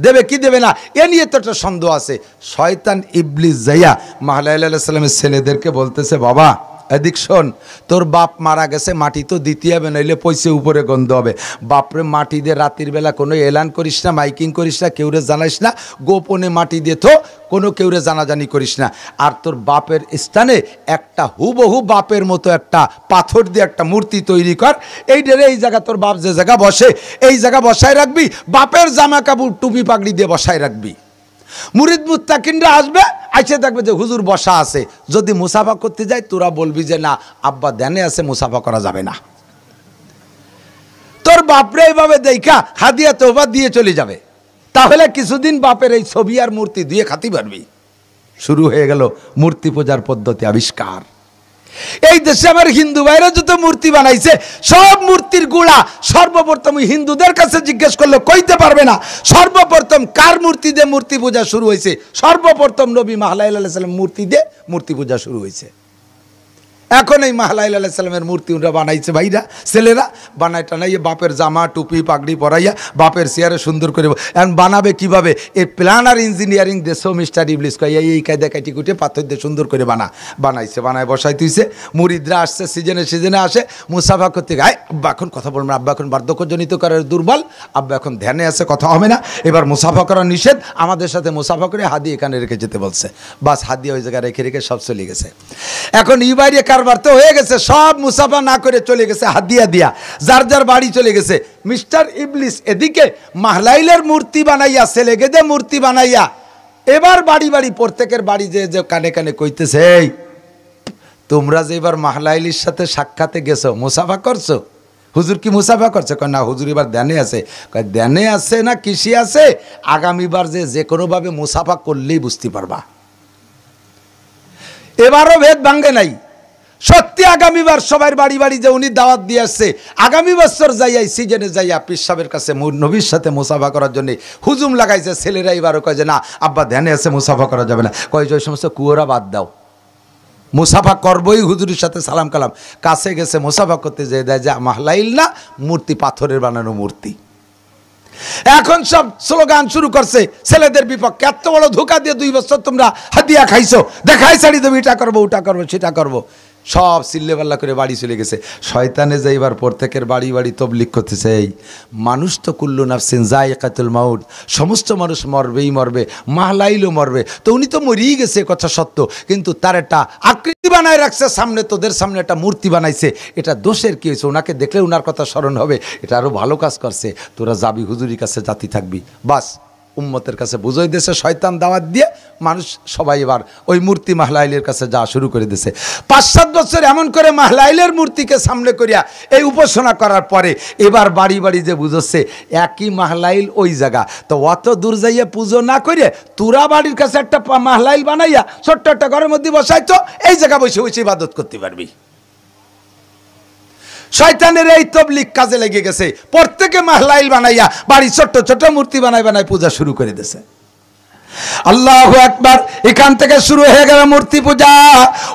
দেবে কি দেবে না, এ নিয়ে তো একটা সন্দেহ আছে। শয়তান ইবলিস যাইয়া মাহলাইল আলাইহিস সালামের ছেলেদেরকে বলতেছে, বাবা এদিক শোন, তোর বাপ মারা গেছে, মাটি তো দিতে হবে, নইলে পয়সা উপরে গন্ধ হবে। বাপরে মাটি দিয়ে রাতের বেলা কোনো এলান করিস না, মাইকিং করিস না, কেউরে জানাইস না, গোপনে মাটি দিয়ে তো কোনো কেউরে জানাজানি করিস না। আর তোর বাপের স্থানে একটা হুবহু বাপের মতো একটা পাথর দিয়ে একটা মূর্তি তৈরি কর। এই জায়গা তোর বাপ যে জায়গা বসে এই জায়গা বসায় রাখবি, বাপের জামা কাপড় টুপি পাগড়ি দিয়ে বসায় রাখবি। মুরিদ মুত্তাকিনরা আসবে, আইসে দেখবে যে হুজুর বসা আছে। যদি মুসাফা করতে যায় তোরা বলবি যে না আব্বা ধ্যানে আছে, মুসাফা করা যাবে না। তোর বাপরে এইভাবে দেখা হাদিয়া তওবা দিয়ে চলে যাবে। তাহলে কিছুদিন বাপের এই ছবি আর মূর্তি দিয়ে খাতি পারবি। শুরু হয়ে গেল মূর্তি পূজার পদ্ধতি আবিষ্কার। এই দেশে আমার হিন্দু ভাইরা যত মূর্তি বানাইছে, সব মূর্তির গুড়া সর্বপ্রথম হিন্দুদের কাছে জিজ্ঞেস করলে কইতে পারবে না সর্বপ্রথম কার মূর্তি দিয়ে মূর্তি পূজা শুরু হয়েছে। সর্বপ্রথম নবী মাহলাইল আলাইহিস সালাম মূর্তি দিয়ে মূর্তি পূজা শুরু হয়েছে। এখন এই মাহলাইল আলাইহিস সালামের মূর্তি ওরা বানাইছে ভাইরা, ছেলেরা বানায় টানাইয়ে বাপের জামা টুপি পাগড়ি পরাইয়া বাপের চেয়ারে সুন্দর করে। এখন বানাবে কিভাবে? এই প্ল্যানার ইঞ্জিনিয়ারিং দেশও মিস্টার ইবলিস কয় এই কায়দা কাটি কুটে পাথর দিয়ে সুন্দর করে বানাইছে, বানায় বসাই তুইছে। মুরিদরা আসছে, সিজনে আসে মুসাফা করতে গায়। আব্বা এখন কথা বলবেন, আব্বা এখন বার্ধক্যজনিত করার দুর্বল, আব্বা এখন ধ্যানে আছে, কথা হবে না, এবার মুসাফা করা নিষেধ, আমাদের সাথে মুসাফা করে হাদি এখানে রেখে যেতে বলছে। বাস হাদি ওই জায়গায় রেখে রেখে সব চলে গেছে। এখন এই বাইরে কারবার তো হয়ে গেছে, সব মুসাফা না করে চলে গেছে হাদিয়া দিয়া, যার যার বাড়ি চলে গেছে। মিস্টার ইবলিস এদিকে মাহলাইলের মূর্তি বানাইয়া, ছেলে গেদে মূর্তি বানাইয়া এবার বাড়ি বাড়ি প্রত্যেকের বাড়ি যে যে কানে কানে কইতেছে, এই তোমরা যে এবার মাহলাইলির সাথে সাক্ষাতে গেছো, মুসাফা করছো, হুজুর কি মুসাফা করছে? কয় না হুজুর এবার ধ্যানে আছে। কয় ধ্যানে আছে না কৃষি আছে? আগামীবার যে কোনোভাবে মুসাফা করলেই বুঝতে পারবা। এবারও ভেদ ভাঙ্গে নাই। সত্যি আগামীবার সবার বাড়ি বাড়ি যে উনি দাওয়াত দিয়ে আসছে, আগামী বছর যাইয়া সিজনে যাইয়া পীর সাহেবের কাছে নবীর সাথে মুসাফা করার জন্য হুজুম লাগাইছে। ছেলেরা এবারও কয় যে না আব্বা ধ্যানে আছে, মুসাফা করা যাবে না। কয় যে ওই সমস্ত কুয়োরা বাদ দাও, মুসাফা করবই হুজুরের সাথে সালাম কালাম। কাছে গেছে মুসাফা করতে যেয়ে দেয় যে মাহলাইল না, মূর্তি পাথরের বানানো মূর্তি। এখন সব স্লোগান শুরু করছে ছেলেদের বিপক্ষে। এত বড় ধোঁকা দিয়ে 2 বছর তোমরা হাদিয়া খাইছো, দেখাই ছাড়ি দেবো, এটা করবো ওটা করবো সেটা করবো, সব চিল্লেপাল্লা করে বাড়ি চলে গেছে। শয়তানে যে এবার প্রত্যেকের বাড়ি বাড়ি তবলিগ করতেছে, এই মানুষ তো কুল্লু নাফসিন যায়কাতুল মাউত, সমস্ত মানুষ মরবেই মরবে, মাহলাইলও মরবে। তো উনি তো মরেই গেছে, কথা সত্য, কিন্তু তার একটা আকৃতি বানায় রাখছে সামনে, তোদের সামনে একটা মূর্তি বানাইছে। এটা দোষের কি হয়েছে? ওনাকে দেখলে ওনার কথা স্মরণ হবে, এটা আরও ভালো কাজ করছে, তোরা যাবি হুজুরির কাছে জাতি থাকবি। বাস উম্মতের কাছে বুঝাই দিয়েছে শয়তান দাওয়াত দিয়ে। মানুষ সবাই এবার ওই মূর্তি মাহলাইলের কাছে যাওয়া শুরু করে দিয়েছে। 5-7 বছর এমন করে মাহলাইলের মূর্তিকে সামনে করিয়া এই উপাসনা করার পরে এবার বাড়ি বাড়ি যে বুঝছে একই মাহলাইল ওই জায়গা, তো অত দূর যাইয়া পুজো না করে তোরা বাড়ির কাছে একটা মাহলাইল বানাইয়া ছোট্ট একটা ঘরের মধ্যে বসাই, তো এই জায়গা বসে বসে ইবাদত করতে পারবি। শয়তানের এই তবলিগ কাজে লেগে গেছে। প্রত্যেকে মাহলাইল বানাইয়া বাড়ি ছোট্ট ছোট মূর্তি বানাই বানাই পূজা শুরু করে দিয়েছে। আল্লাহু আকবার। এখান থেকে শুরু হয়ে গেল মূর্তি পূজা।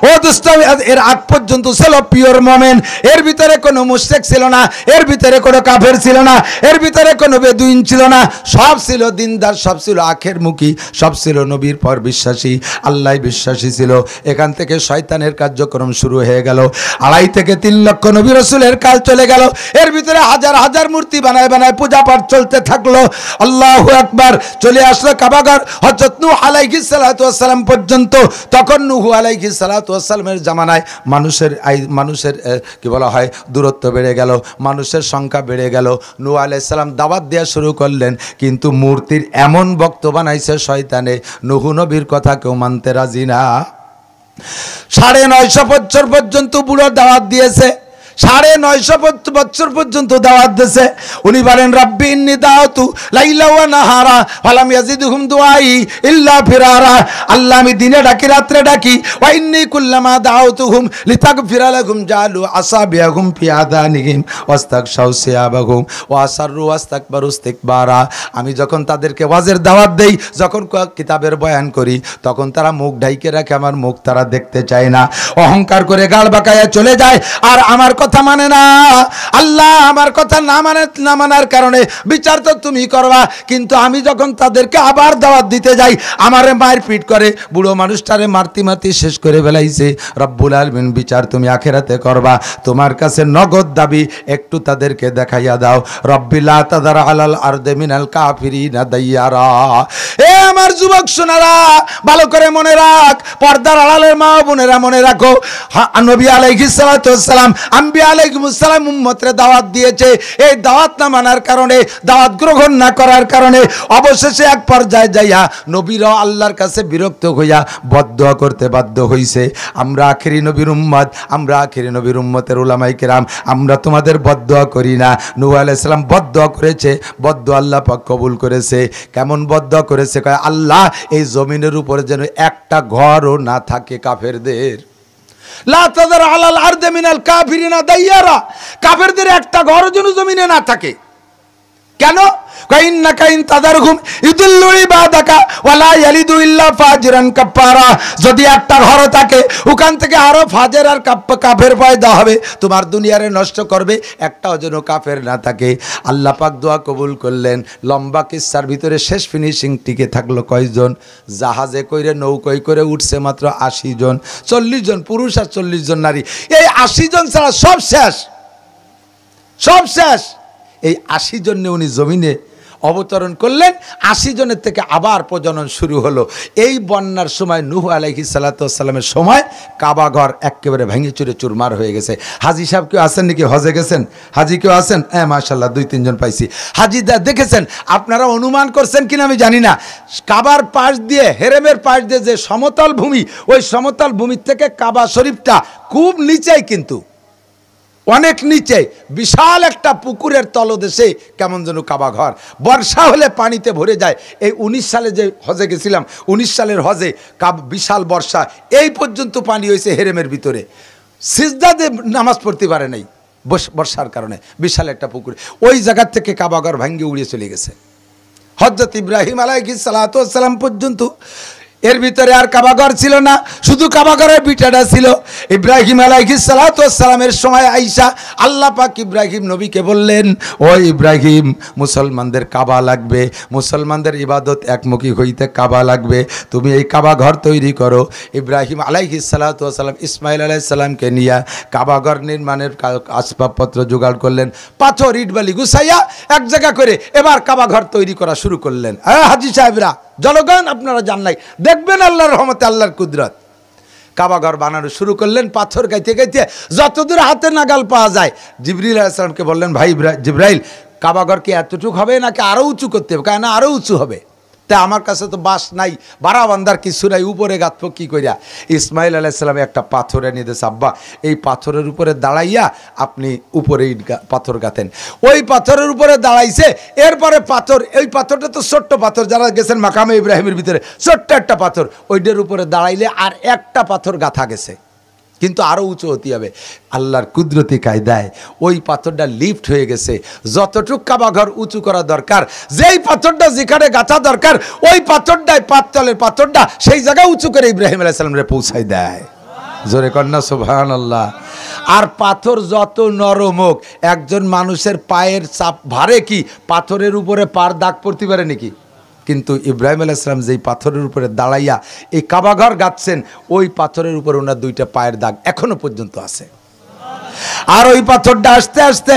ও দোস্ত, এর আগ পর্যন্ত ছিল পিওর মোমেন্ট। এর ভিতরে কোনো মুশরিক ছিল না, এর ভিতরে কোনো কাফের ছিল না, এর ভিতরে কোনো বেদুইন ছিল না, সব ছিল দিনদার, সব ছিল আখের মুখী, সব ছিল নবীর পর বিশ্বাসী, আল্লাহ বিশ্বাসী ছিল। এখান থেকে শয়তানের কার্যক্রম শুরু হয়ে গেল। 2.5 থেকে 3 লক্ষ নবী রাসূলের কাল চলে গেল। এর ভিতরে হাজার হাজার মূর্তি বানায় বানায় পূজা পাঠ চলতে থাকলো। আল্লাহু আকবার। চলে আসলো কাবাঘর। হযরত নূহ আলাইহিস সালাতু ওয়াস সালাম পর্যন্ত। তখন নূহ আলাইহিস সালাতু ওয়াস সালামের জামানায় মানুষের কি বলা হয় দূরত্ব বেড়ে গেল, মানুষের সংখ্যা বেড়ে গেল। নূহ আলাইহিস সালাম দাওয়াত দেওয়া শুরু করলেন, কিন্তু মূর্তির এমন ভক্ত বানাইছে শয়তানে, নূহ নবীর কথা কেউ মানতে রাজি না। 950 বছর পর্যন্ত বুড়ো দাওয়াত দিয়েছে, 950 বছর পর্যন্ত দাওয়াত দিয়েছে। উনি বলেন রাব্বি ইন্নী দাওতু লাইলা ওয়া নাহারা ফালাম ইয়াজিদহুম দুআই ইল্লা ফিরারা। আল্লাহ আমি দিনে ডাকি রাতে ডাকি। ওয়া ইন্নী কুল্লামা দাওতুহুম লিতাগফিরা লাহুম জালু আসাবিয়াহুম ফি আযানিহিম ওয়াস্তাগশাউ সিয়াবাহুম ওয়া আসাররু ওয়াস্তাকবারু ইস্তিকবারা। আমি যখন তাদেরকে ওয়াজের দাওয়াত দেই, যখন কিতাবের বয়ান করি, তখন তারা মুখ ঢাইকে রাখে, আমার মুখ তারা দেখতে চায় না, অহংকার করে গাল বাঁকায়া চলে যায়। আর আমার কথা মানে না, আল্লাহ আমার কথা না মানার কারণে বিচার তো তুমি করবা, কিন্তু আমি যখন তাদেরকে আবার দাওয়াত দিতে যাই আমারে মায়ের পিট করে, বুড়ো মানুষটারে মারতি শেষ করে ফেলাইছে। রব্বুল আলামিন বিচার তুমি আখিরাতে করবা, তোমার কাছে নগদ দাবি, একটু তাদেরকে দেখাইয়া দাও। রব্বি লা তাযার আলাল আরদি মিনাল কাফিরিনা দাইয়ারা। এ আমার যুবক সোনারা, ভালো করে মনে রাখ, পর্দার আড়ালের মা বোনেরা মনে রাখো, নবী আলাইহিস সালাতু ওয়াস সালাম, আম্বিয়া আলাইহিমুস সালাম উম্মতরে দাওয়াত দিয়েছে। এই দাওয়াত না মানার কারণে, দাওয়াত গ্রহণ না করার কারণে অবশেষে এক পর্যায়ে যাইয়া নবীরা আল্লাহর কাছে বিরক্ত হইয়া বদদোয়া করতে বাধ্য হইছে। আমরা আখিরি নবীর উম্মত, আমরা আখিরি নবীর উম্মতের উলামায়ে কেরাম, আমরা তোমাদের বদদোয়া করি না। নূহ আলাইহিস সালাম বদদোয়া করেছে, বদদোয়া আল্লাহ পাক কবুল করেছে। কেমন বদদোয়া করেছে? কয় আল্লাহ এই জমিনের উপরে যেন একটা ঘরও না থাকে কাফেরদের। লা তাযার আলাল আরদি মিনাল কাফিরিনা দাইয়ারা, কাফেরদের একটা ঘরও যেন জমিনে না থাকে। কেন? কাইন্নাকা ইন তাযারহুম ইউদিল্লু ইবাদাকা ওয়ালা ইয়ালিদু ইল্লা ফাজিরান কাফারা। যদি একটা ঘর থাকে ওখান থেকে আরো ফাজের আর কাফের পয়দা হবে, তোমার দুনিয়ারে নষ্ট করবে, একটাও যেন কাফের না থাকে। আল্লাহ পাক দোয়া কবুল করলেন। লম্বা কিসসার ভিতরে শেষ ফিনিশিং টিকে থাকলো কয়জন? জাহাজে কইরে নৌকোয় করে উঠছে মাত্র 80 জন, 40 জন পুরুষ আর 40 জন নারী। এই 80 জন ছাড়া সব শেষ, সব শেষ। এই 80 জন নিয়ে উনি জমিনে অবতরণ করলেন। 80 জনের থেকে আবার প্রজনন শুরু হলো। এই বন্যার সময় নূহ আলাইহিস সালাতু ওয়াস সালামের সময় কাবা ঘর একেবারে ভেঙে চুরে চুরমার হয়ে গেছে। হাজি সাহেব কেউ আছেন নাকি? হজে গেছেন? হাজি কেউ আছেন? হ্যাঁ মাশাআল্লাহ 2-3 জন পাইছি। হাজি দেখেছেন? আপনারা অনুমান করছেন কিনা আমি জানি না, কাবার পাশ দিয়ে, হেরেমের পাশ দিয়ে যে সমতল ভূমি, ওই সমতল ভূমির থেকে কাবা শরীফটা খুব নিচেই, কিন্তু অনেক নিচে বিশাল একটা পুকুরের তলদেশে কেমন যেন কাবা ঘর। বর্ষা হলে পানিতে ভরে যায়। এই 19 সালে যে হজে গেছিলাম, 19 সালের হজে বিশাল বর্ষা, এই পর্যন্ত পানি হয়েছে হেরেমের ভিতরে। সিজদাতে নামাজ পড়তে পারে নাই বর্ষার কারণে। বিশাল একটা পুকুর, ওই জায়গার থেকে কাবা ঘর ভাঙ্গে উড়িয়ে চলে গেছে। হযরত ইব্রাহিম আলাইহিস সালাতু ওয়াস সালাম পর্যন্ত এর ভিতরে আর কাবাঘর ছিল না, শুধু কাবাঘরের পিঠাটা ছিল। ইব্রাহিম আলাইহিস সালাতু ওয়াস সালামের সময় আইসা আল্লাহ পাক ইব্রাহিম নবীকে বললেন, ও ইব্রাহিম, মুসলমানদের কাবা লাগবে, মুসলমানদের ইবাদত একমুখী হইতে কাবা লাগবে, তুমি এই কাবাঘর তৈরি করো। ইব্রাহিম আলাইহিস সালাতু ওয়াস সালাম ইসমাইল আলাইহিস সালামকে নিয়ে কাবাঘর নির্মাণের আসবাবপত্র জোগাড় করলেন। পাথর ইট বালি গুছাইয়া এক জায়গা করে এবার কাবাঘর তৈরি করা শুরু করলেন। হাজি সাহেবরা, জনগণ, আপনারা জান নাই, দেখবেন আল্লাহর রহমতে, আল্লাহর কুদরত। কাবাঘর বানানো শুরু করলেন, পাথর গাইতে গাইতে যতদূর হাতে নাগাল পাওয়া যায়। জিবরিল আলাইহিস সালামকে বললেন, ভাই জিবরাইল, কাবাঘর কি এতটুকু হবে নাকি আরো উঁচু করতে হবে? কেন আরো উঁচু হবে? তা আমার কাছে তো বাঁশ নাই, বারাবান্দার কিছু নাই, উপরে গাঁথব কি করিয়া? ইসমাইল আলাইহিস সালাম একটা পাথর এনে দিয়েছে, আব্বা এই পাথরের উপরে দাঁড়াইয়া আপনি উপরে পাথর গাঁথেন। ওই পাথরের উপরে দাঁড়াইছে, এরপরে পাথর, এই পাথরটা তো ছোট্ট পাথর, যারা গেছেন মাকামে ইব্রাহিমের ভিতরে ছোট্ট একটা পাথর, ওইটার উপরে দাঁড়াইলে আর একটা পাথর গাঁথা গেছে, কিন্তু আরো উঁচু হতে হবে। আল্লাহর কুদরতি কায়দায় ওই পাথরটা লিফট হয়ে গেছে। যতটুক কাবাঘর উঁচু করা দরকার, যেই পাথরটা যেখানে গাঁথা দরকার, ওই পাথরটাই, পাততলের পাথরটা সেই জায়গায় উঁচু করে ইব্রাহিম আলাইহিস সালামরে পৌঁছাই দেয়। জোরে কন্যা সুবহানাল্লাহ। আর পাথর যত নরম হোক, একজন মানুষের পায়ের চাপ ভারে কি পাথরের উপরে পার দাগ পড়তে পারে নাকি? কিন্তু ইব্রাহিম আলাইহিস সালাম যেই পাথরের উপরে দাঁড়াইয়া এই কাবাঘর গাঁথছেন, ওই পাথরের উপরে ওনার 2টা পায়ের দাগ এখনো পর্যন্ত আছে। আর ওই পাথরটা আস্তে আস্তে,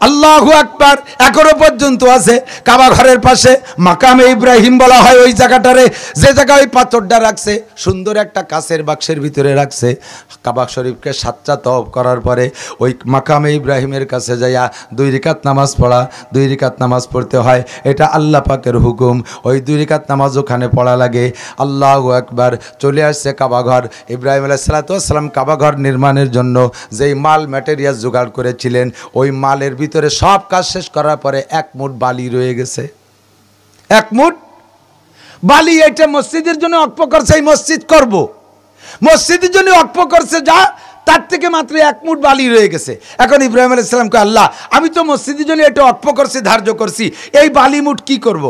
আল্লাহু আকবার, এখনো পর্যন্ত আছে। কাবা ঘরের পাশে মাকামে ইব্রাহিম বলা হয় ওই জায়গাটারে, যে জায়গায় ওই পাথরটা রাখছে, সুন্দর একটা কাচের বাক্সের ভিতরে রাখছে। কাবা শরীফকে 7টা তওয়াফ করার পরে ওই মাকামে ইব্রাহিমের কাছে যাইয়া 2 রাকাত নামাজ পড়া, 2 রাকাত নামাজ পড়তে হয়, এটা আল্লাহ পাকের হুকুম। ওই 2 রাকাত নামাজ ওখানে পড়া লাগে। আল্লাহু আকবার। চলে আসছে কাবাঘর। ইব্রাহিম আলাইহিস সালাতু ওয়াস সালাম কাবাঘর নির্মাণের জন্য যেই মাল ম্যাটেরিয়াল জোগাড় করেছিলেন, ওই মালের ভিতরে সব কাজ শেষ করার পরে 1 মুঠ বালি রয়ে গেছে। 1 মুঠ বালি। এটা মসজিদের জন্য ওয়াকফ করছে, এই মসজিদ করব, মসজিদের জন্য ওয়াকফ করছে, যা তার থেকে মাত্র 1 মুঠ বালি রয়ে গেছে। এখন ইব্রাহিম আলাইহিস সালাম কয়, আল্লাহ, আমি তো মসজিদের জন্য এটা ওয়াকফ করছি, ধার্য করছি, এই বালি মুঠ কি করব?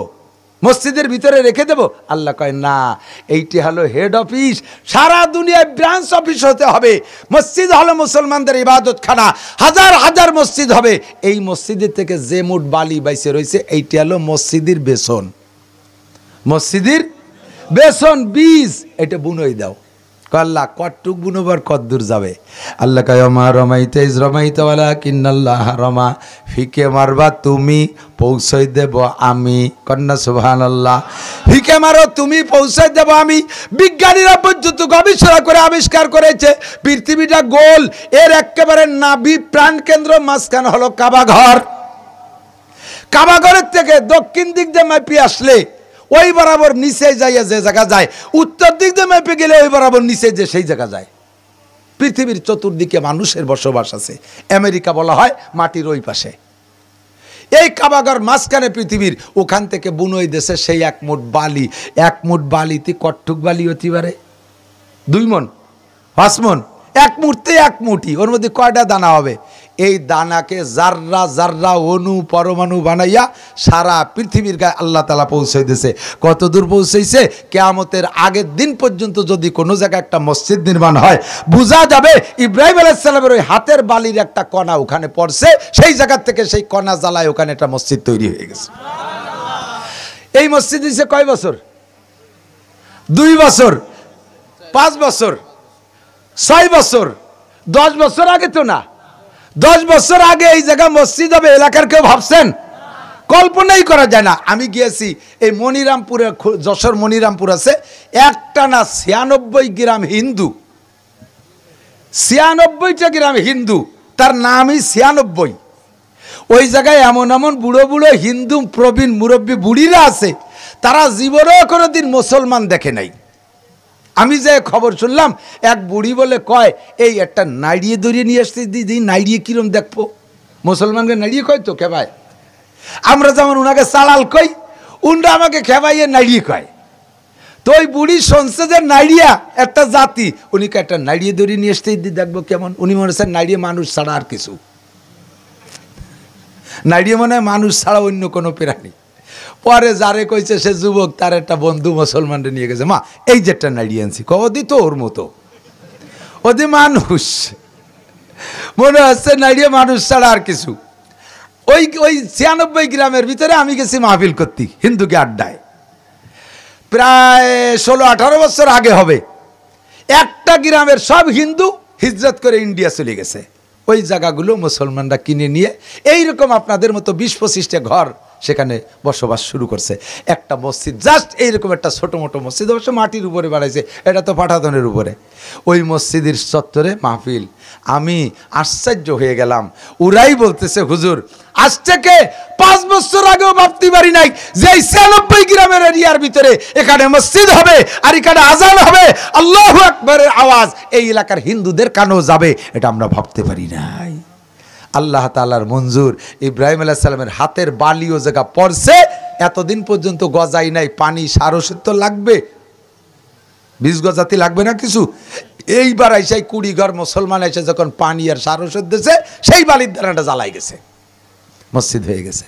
মসজিদের ভিতরে রেখে দেব? আল্লাহ কয় না, এইটি হলো হেড অফিস, সারা দুনিয়ায় ব্রাঞ্চ অফিস হতে হবে। মসজিদ হলো মুসলমানদের ইবাদতখানা, হাজার হাজার মসজিদ হবে। এই মসজিদের থেকে যে মুঠ বালি বাইসে রয়েছে এইটি হলো মসজিদের বেসন, মসজিদের বেসন বীজ, এটা বুনই দাও। আল্লাহ কতটুক বুনবার কদ্দূর যাবে? আল্লাহ কয় মা রমাইতে ইজ রমাইতে ওয়ালাকিন্নাল্লাহ রমা, ফিকে মারবা তুমি, পৌঁছাই দেব আমি। কন্যা সুবহানাল্লাহ। ফিকে মারো তুমি, পৌঁছাই দেব আমি। বিজ্ঞানীরা পর্যন্ত গবেষণা করে আবিষ্কার করেছে পৃথিবীটা গোল, এর একেবারে নাভি প্রাণ কেন্দ্র মাঝখানে হলো কাবাঘর। কাবাঘরের থেকে দক্ষিণ দিক দিয়ে মাপি আসলে ওই বরাবর নিচে যাইয়া যে জায়গা যায়, উত্তর দিক দিয়ে মেপে গেলে ওই বরাবর নিচে যে সেই জায়গা যায়। পৃথিবীর চতুর্দিকে মানুষের বসবাস আছে। আমেরিকা বলা হয় মাটির ওই পাশে, এই কাবাঘর মাঝখানে পৃথিবীর, ওখান থেকে বুনই দেশে সেই এক মুঠ বালি। এক মুঠ বালিতে কট্টুক বালি হতে পারে 2 মণ 5 মণ, এক মুঠতে এক মুঠি, ওর মধ্যে কয়টা দানা হবে? এই দানাকে জাররা জাররা অনু পরমাণু বানাইয়া সারা পৃথিবীর গায়ে আল্লাহ তাআলা পৌঁছাই দিয়েছে। কত দূর পৌঁছাইছে? কিয়ামতের আগের দিন পর্যন্ত যদি কোনো জায়গায় একটা মসজিদ নির্মাণ হয়, বোঝা যাবে ইব্রাহিম আলাইহিস সালামের ওই হাতের বালির একটা কণা ওখানে পড়ছে, সেই জায়গা থেকে সেই কণা জ্বালায় ওখানে একটা মসজিদ তৈরি হয়ে গেছে। এই মসজিদ দিয়েছে কয় বছর? 2 বছর, 5 বছর, 6 বছর, 10 বছর আগে তো না। 10 বছর আগে এই জায়গা মসজিদ হবে এলাকার কেউ ভাবছেন? কল্পনাই করা যায় না। আমি গিয়েছি এই মনিরামপুরে, যশোর মনিরামপুর আছে, একটানা 96 গ্রাম হিন্দু, 96টা গ্রাম হিন্দু, তার নামই 96। ওই জায়গায় এমন এমন বুড়ো বুড়ো হিন্দু প্রবীণ মুরব্বী বুড়িরা আছে, তারা জীবনেও কোনোদিন মুসলমান দেখে নাই। আমি যে খবর শুনলাম, এক বুড়ি বলে কয় এই একটা নাড়িয়ে দড়িয়ে নিয়ে আসতে দিদি, নাড়িয়ে কিরম দেখবো? মুসলমানকে নাড়িয়ে কয় তো খেবায়, আমরা যেমন উনাকে চালাল কই, উনরা আমাকে খেবাইয়ে নাড়িয়ে কয়। তো ওই বুড়ি শুনছে যে নাড়িয়া একটা জাতি, উনিকে একটা নাড়িয়ে দড়িয়ে নিয়ে আসতে দিদি দেখবো কেমন। উনি মনে হচ্ছেন নাড়িয়ে মানুষ ছাড়া আর কিছু, নাড়িয়ে মনে হয় মানুষ ছাড়া অন্য কোনো প্রাণী। পরে যারে কইছে সে যুবক, তার একটা বন্ধু মুসলমানরে নিয়ে গেছে, মা এই যেটা নাড়িয়ে আনছি, কদি তো ওর মতো, ওদি মানুষ, মনে হচ্ছে নাড়িয়ে মানুষ ছাড়া আর কিছু। ওই 96 গ্রামের ভিতরে আমি গেছি মাহফিল করতে, হিন্দুকে আড্ডায়, প্রায় 16-18 বছর আগে হবে। একটা গ্রামের সব হিন্দু হিজরত করে ইন্ডিয়া চলে গেছে। ওই জায়গাগুলো মুসলমানরা কিনে নিয়ে এইরকম আপনাদের মতো 20-25টা ঘর সেখানে বসবাস শুরু করছে। একটা মসজিদ জাস্ট এইরকম একটা ছোটো মোটো মসজিদ, অবশ্য মাটির উপরে বাড়াইছে, এটা তো পাঠাতনের উপরে। ওই মসজিদের চত্বরে মাহফিল, আমি আশ্চর্য হয়ে গেলাম। ওরাই বলতেছে হুজুর আজ থেকে 5 বছর আগেও ভাবতে পারি নাই যে এই 96 গ্রামের এরিয়ার ভিতরে এখানে মসজিদ হবে আর এখানে আজান হবে, আল্লাহু আকবারের আওয়াজ এই এলাকার হিন্দুদের কানেও যাবে, এটা আমরা ভাবতে পারি নাই। আল্লাহ তাআলার মঞ্জুর। ইব্রাহিম আলাইহিস সালামের হাতের বালিও জায়গা পড়ছে, এতদিন পর্যন্ত গজাই নাই। পানি সার ওষুধ তো লাগবে, বীজ গজাতে লাগবে না কিছু। এইবার আইসাই 20 ঘর মুসলমান এসে যখন পানি আর সার ওষুধ দিয়েছে, সেই বালির দ্বারাটা জ্বালাই গেছে, মসজিদ হয়ে গেছে।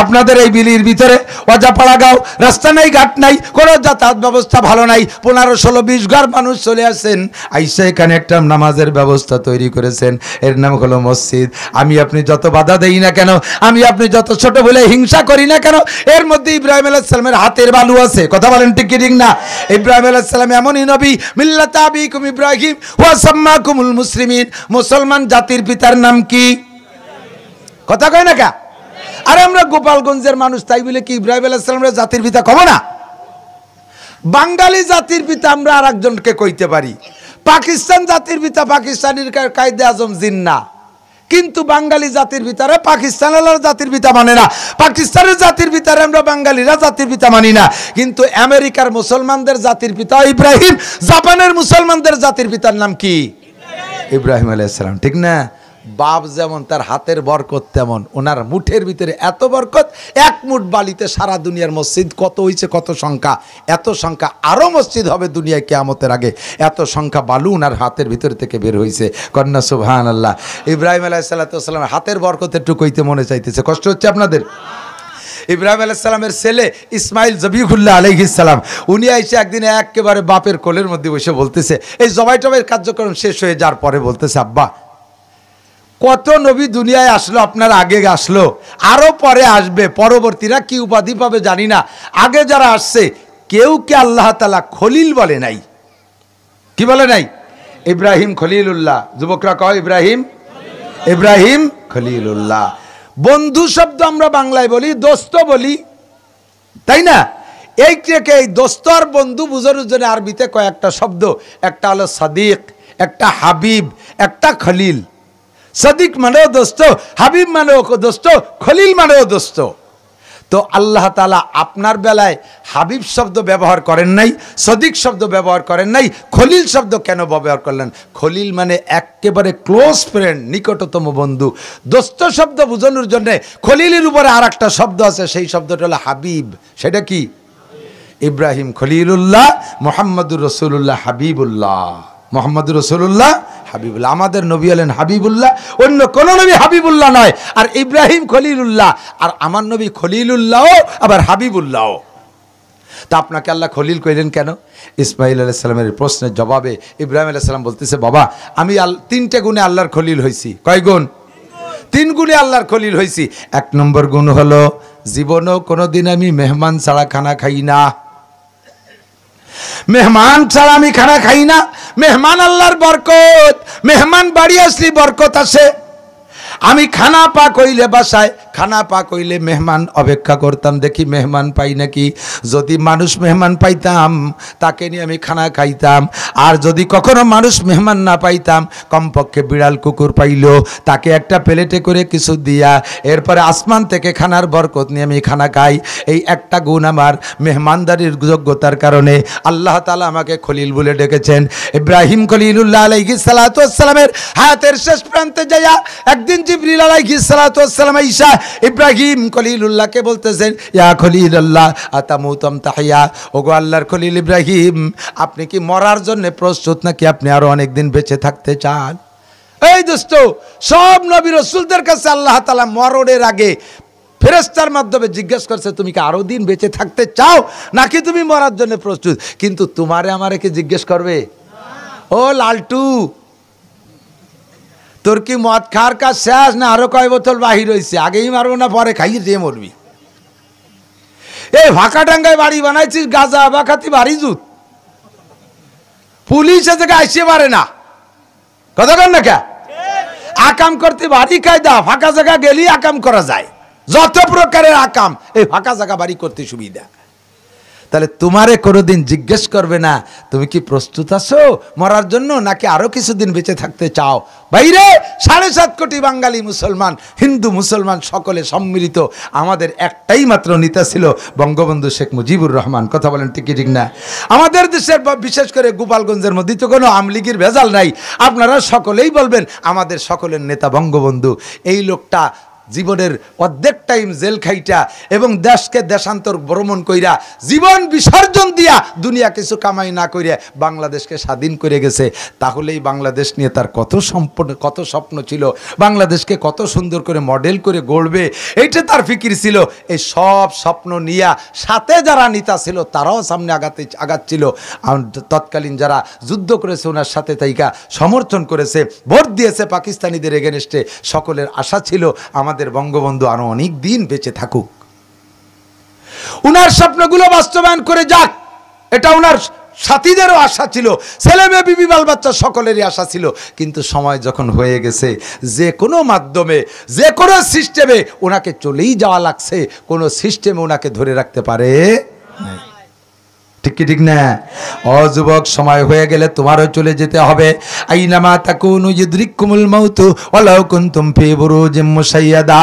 আপনাদের এই বিলির ভিতরে অজাপাড়া গাঁও, রাস্তা নাই, ঘাট নাই, কোনো যাতায়াত ব্যবস্থা ভালো নাই। 15-16-20 ঘর মানুষ চলে আসেন, আইসা এখানে একটা নামাজের ব্যবস্থা তৈরি করেছেন, এর নাম হলো মসজিদ। আমি আপনি যত বাধা দেই না কেন, আমি আপনি যত ছোট বলে হিংসা করি না কেন, এর মধ্যে ইব্রাহিম আলাইহিস সালামের হাতের বালু আছে। কথা বলেন ঠিক কি ঠিক না? ইব্রাহিম আলাইহিস সালাম এমনই নবী, মিল্লাত আবিকুম ইব্রাহিম ওয়া সাম্মাকুমুল মুসলিমিন। মুসলমান জাতির পিতার নাম কি? কথা কয় না কা? আরে আমরা গোপালগঞ্জের মানুষ, তাই বলে কি ইব্রাহিম আলাইহিস সালামের জাতির পিতা কব না? বাঙালি জাতির পিতা আমরা আর একজনকে কইতে পারি। পাকিস্তান জাতির পিতা পাকিস্তানির কায়দে আজম জিন্না, কিন্তু বাঙালি জাতির পিতারে পাকিস্তানের জাতির পিতা মানে না, পাকিস্তানের জাতির পিতারে আমরা বাঙালিরা জাতির পিতা মানি না। কিন্তু আমেরিকার মুসলমানদের জাতির পিতা ইব্রাহিম, জাপানের মুসলমানদের জাতির পিতার নাম কি? ইব্রাহিম আলাইহিস সালাম, ঠিক না? বাপ যেমন তার হাতের বরকত তেমন ওনার মুঠের ভিতরে এত বরকত। এক মুঠ বালিতে সারা দুনিয়ার মসজিদ কত হয়েছে, কত সংখ্যা, এত সংখ্যা আরও মসজিদ হবে দুনিয়ায় কিয়ামতের আগে, এত সংখ্যা বালু ওনার হাতের ভিতর থেকে বের হয়েছে। কন্যা সুবহানাল্লাহ। ইব্রাহিম আলাইহিস সালাতু ওয়াস সালামের হাতের বরকত একটু কইতে মনে চাইতেছে, কষ্ট হচ্ছে আপনাদের? ইব্রাহিম আলাইহিস সালামের ছেলে ইসমাইল জবিহুল্লাহ আলাইহিস সালাম উনি এসে একদিন একেবারে বাপের কোলের মধ্যে বসে বলতেছে, এই জবাই টবাইয়ের কার্যক্রম শেষ হয়ে যাওয়ার পরে বলতেছে, আব্বা কত নবী দুনিয়ায় আসলো, আপনার আগে আসলো, আরো পরে আসবে, পরবর্তীরা কি উপাধি পাবে জানি না, আগে যারা আসছে কেউ কে আল্লাহ তাআলা খলিল বলে নাই। কি বলে নাই? ইব্রাহিম খলিলুল্লাহ। যুবকরা কয় ইব্রাহিম, ইব্রাহিম খলিলুল্লাহ। বন্ধু শব্দ আমরা বাংলায় বলি, দোস্ত বলি, তাই না? এই দোস্ত আর বন্ধু বুঝানোর জন্য আরবিতে কয়েকটা শব্দ, একটা হলো সাদিক, একটা হাবিব, একটা খলিল। সাদিক মানেও দোস্ত, হাবিব মানেও দোস্ত, খলিল মানেও দোস্ত। তো আল্লাহ তাআলা আপনার বেলায় হাবিব শব্দ ব্যবহার করেন নাই, সাদিক শব্দ ব্যবহার করেন নাই, খলিল শব্দ কেন ব্যবহার করলেন? খলিল মানে একেবারে ক্লোজ ফ্রেন্ড, নিকটতম বন্ধু। দোস্ত শব্দ বোঝানোর জন্য খলিলের উপরে আর একটা শব্দ আছে, সেই শব্দটা হলো হাবিব। সেটা কি? ইব্রাহিম খলিলুল্লাহ, মুহাম্মদুর রাসূলুল্লাহ হাবিবুল্লাহ। মুহাম্মদুর রাসূলুল্লাহ হাবিবুল্লাহ। আমাদের নবী হলেন হাবিবুল্লাহ, অন্য কোন নবী হাবিবুল্লাহ নয়। আর ইব্রাহিম খলিলুল্লাহ, আর আমার নবী খলিলুল্লাহ আবার হাবিবুল্লাহ। তা আপনাকে আল্লাহ খলিল কইলেন কেন? ইসমাইল আলাইহিস সালামের প্রশ্নের জবাবে ইব্রাহিম আলাইহিস সালাম বলতেছে, বাবা আমি তিনটে গুণে আল্লাহর খলিল হইছি। কয় গুণ? 3 গুণে আল্লাহর খলিল হইছি। 1 নম্বর গুণ হলো জীবনেও কোনোদিন আমি মেহমান ছাড়া খানা খাই না। মেহমান ছাড়া আমি খানা খাই না। মেহমান আল্লাহর বরকত, মেহমান বাড়ি আসলে বরকত আসে। আমি খানা পাক হইলে বাসায়, খানা পাক হইলে মেহমান অপেক্ষা করতাম, দেখি মেহমান পাই নাকি। যদি মানুষ মেহমান পাইতাম তাকে নিয়ে আমি খানা খাইতাম। আর যদি কখনো মানুষ মেহমান না পাইতাম, কমপক্ষে বিড়াল কুকুর পাইলো তাকে একটা প্লেটে করে কিছু দিয়া এরপরে আসমান থেকে খানার বরকত নিয়ে আমি খানা খাই। এই একটা গুণ আমার মেহমানদারির যোগ্যতার কারণে আল্লাহ তাআলা আমাকে খলিল বলে ডেকেছেন। ইব্রাহিম খলিলুল্লাহ আলাইহিস সালাতু ওয়াস সালামের হায়াতের শেষ প্রান্তে যাইয়া একদিন জিবরিল আলাইহিস সালাতু ওয়াস সালাম ঈসা ইব্রাহিম খলিলুল্লাহকে বলতেছেন, ইয়া খলিলুল্লাহ আতামুতাম তাহিয়া, ওগো আল্লাহর খলিল ইব্রাহিম আপনি কি মরার জন্য প্রস্তুত নাকি আপনি আরো অনেক দিন বেঁচে থাকতে চান? এই দোস্ত, সব নবী রাসূলদের কাছে আল্লাহ তাআলা মরণের আগে ফেরেশতার মাধ্যমে জিজ্ঞেস করছে, তুমি কি আরো দিন বেঁচে থাকতে চাও নাকি তুমি মরার জন্য প্রস্তুত? কিন্তু তোমারে আমারে কি জিজ্ঞেস করবে? ও লালটু, তোর কি মদ খাওয়ার কাজ শেষ না আরো কয় বোতল বাহির হয়েছে? আগেই মারবো না পরে খাইয়ে দিয়ে মরবি? এই ফাঁকা ডাঙ্গায় বাড়ি বানাইছিস, গাঁজা বাখাতি বাড়ি জুত, পুলিশ এ জায়গায় আসতে পারে না। কথা কন না কে? আকাম করতে বাড়ি কায়দা, ফাঁকা জায়গা গেলি আকাম করা যায়। যত প্রকারের আকাম এই ফাঁকা জায়গা বাড়ি করতে সুবিধা। তাহলে তোমারে কোনোদিন জিজ্ঞেস করবে না তুমি কি প্রস্তুত আছো মরার জন্য নাকি আরো কিছুদিন বেঁচে থাকতে চাও? বাইরে 7.5 কোটি বাঙালি মুসলমান, হিন্দু মুসলমান সকলে সম্মিলিত আমাদের একটাই মাত্র নেতা ছিল বঙ্গবন্ধু শেখ মুজিবুর রহমান। কথা বলেন ঠিক ঠিক না? আমাদের দেশের বিশেষ করে গোপালগঞ্জের মধ্যে তো কোনো আমলিগির ভেজাল নাই। আপনারা সকলেই বলবেন আমাদের সকলের নেতা বঙ্গবন্ধু। এই লোকটা জীবনের অর্ধেক টাইম জেল খাইটা এবং দেশকে দেশান্তর ভ্রমণ কইরা জীবন বিসর্জন দিয়া দুনিয়া কিছু কামাই না কইরা বাংলাদেশকে স্বাধীন করে গেছে। তাহলেই বাংলাদেশ নিয়ে তার কত স্বপ্ন ছিল, বাংলাদেশকে কত সুন্দর করে মডেল করে গড়বে, এইটা তার ফিকির ছিল। এই সব স্বপ্ন নিয়া সাথে যারা নেতা ছিল তারাও সামনে আগাচ্ছিল। তৎকালীন যারা যুদ্ধ করেছে ওনার সাথে তাইকা সমর্থন করেছে, ভোট দিয়েছে পাকিস্তানিদের এগেনস্টে, সকলের আশা ছিল আমাদের বঙ্গবন্ধু আরো অনেক দিন বেঁচে থাকুক, উনার স্বপ্নগুলো বাস্তবায়ন করে যাক, এটা উনার সাথীদেরও আশা ছিল, ছেলে মেয়ে বিবি বাল বাচ্চা সকলেরই আশা ছিল। কিন্তু সময় যখন হয়ে গেছে যে কোনো মাধ্যমে যে কোনো সিস্টেমে ওনাকে চলেই যাওয়া লাগছে, কোনো সিস্টেমে ওনাকে ধরে রাখতে পারে না। ঠিক কি ঠিক না? ও যুবক, সময় হয়ে গেলে তোমারও চলে যেতে হবে। আইনামা তাকুনু ইউদরিকুমুল মাউতু ওয়ালাউ কুনতুম ফি বুরুজিম মুশাইয়াদা।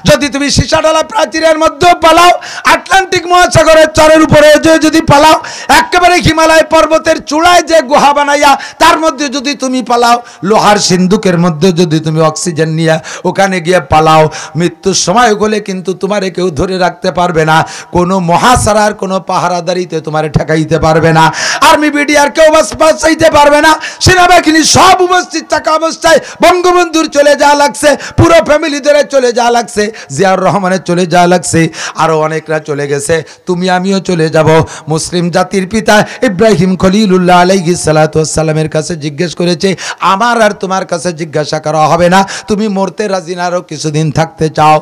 যদি তুমি সীসাডালা প্রাচীরের মধ্যে পালাও, আটলান্টিক মহাসাগরের চরের উপরে যদি পালাও, একেবারে হিমালয় পর্বতের চূড়ায় যে গুহা বানাইয়া তার মধ্যে যদি তুমি পালাও, লোহার সিন্ধুকের মধ্যে যদি তুমি অক্সিজেন নিয়ে ওখানে গিয়ে পালাও, মৃত্যুর সময় হলে কিন্তু তোমারে কেউ ধরে রাখতে পারবে না। কোনো মহাসারার কোনো পাহারাদারি বাঁচাইতে তোমারে ঠেকাইতে পারবে না, আর্মি বিডিআর কেউ বাঁচাইতে পারবে না, সেনাবাহিনী সব উপস্থিত থাকা অবস্থায় বঙ্গবন্ধুর চলে যাওয়া লাগছে, পুরো ফ্যামিলি ধরে চলে যাওয়া লাগছে, জিয়াউর রহমানের চলে যাওয়া লাগছে, আরো অনেকরা চলে গেছে, তুমি আমিও চলে যাব। মুসলিম জাতির পিতা ইব্রাহিম খলিলুল্লাহ আলাইহিস সালাতু ওয়াস সালামের কাছে জিজ্ঞেস করেছে, আমার আর তোমার কাছে জিজ্ঞাসা করা হবে না, তুমি মরতে রাজি না, আরো কিছুদিন থাকতে চাও?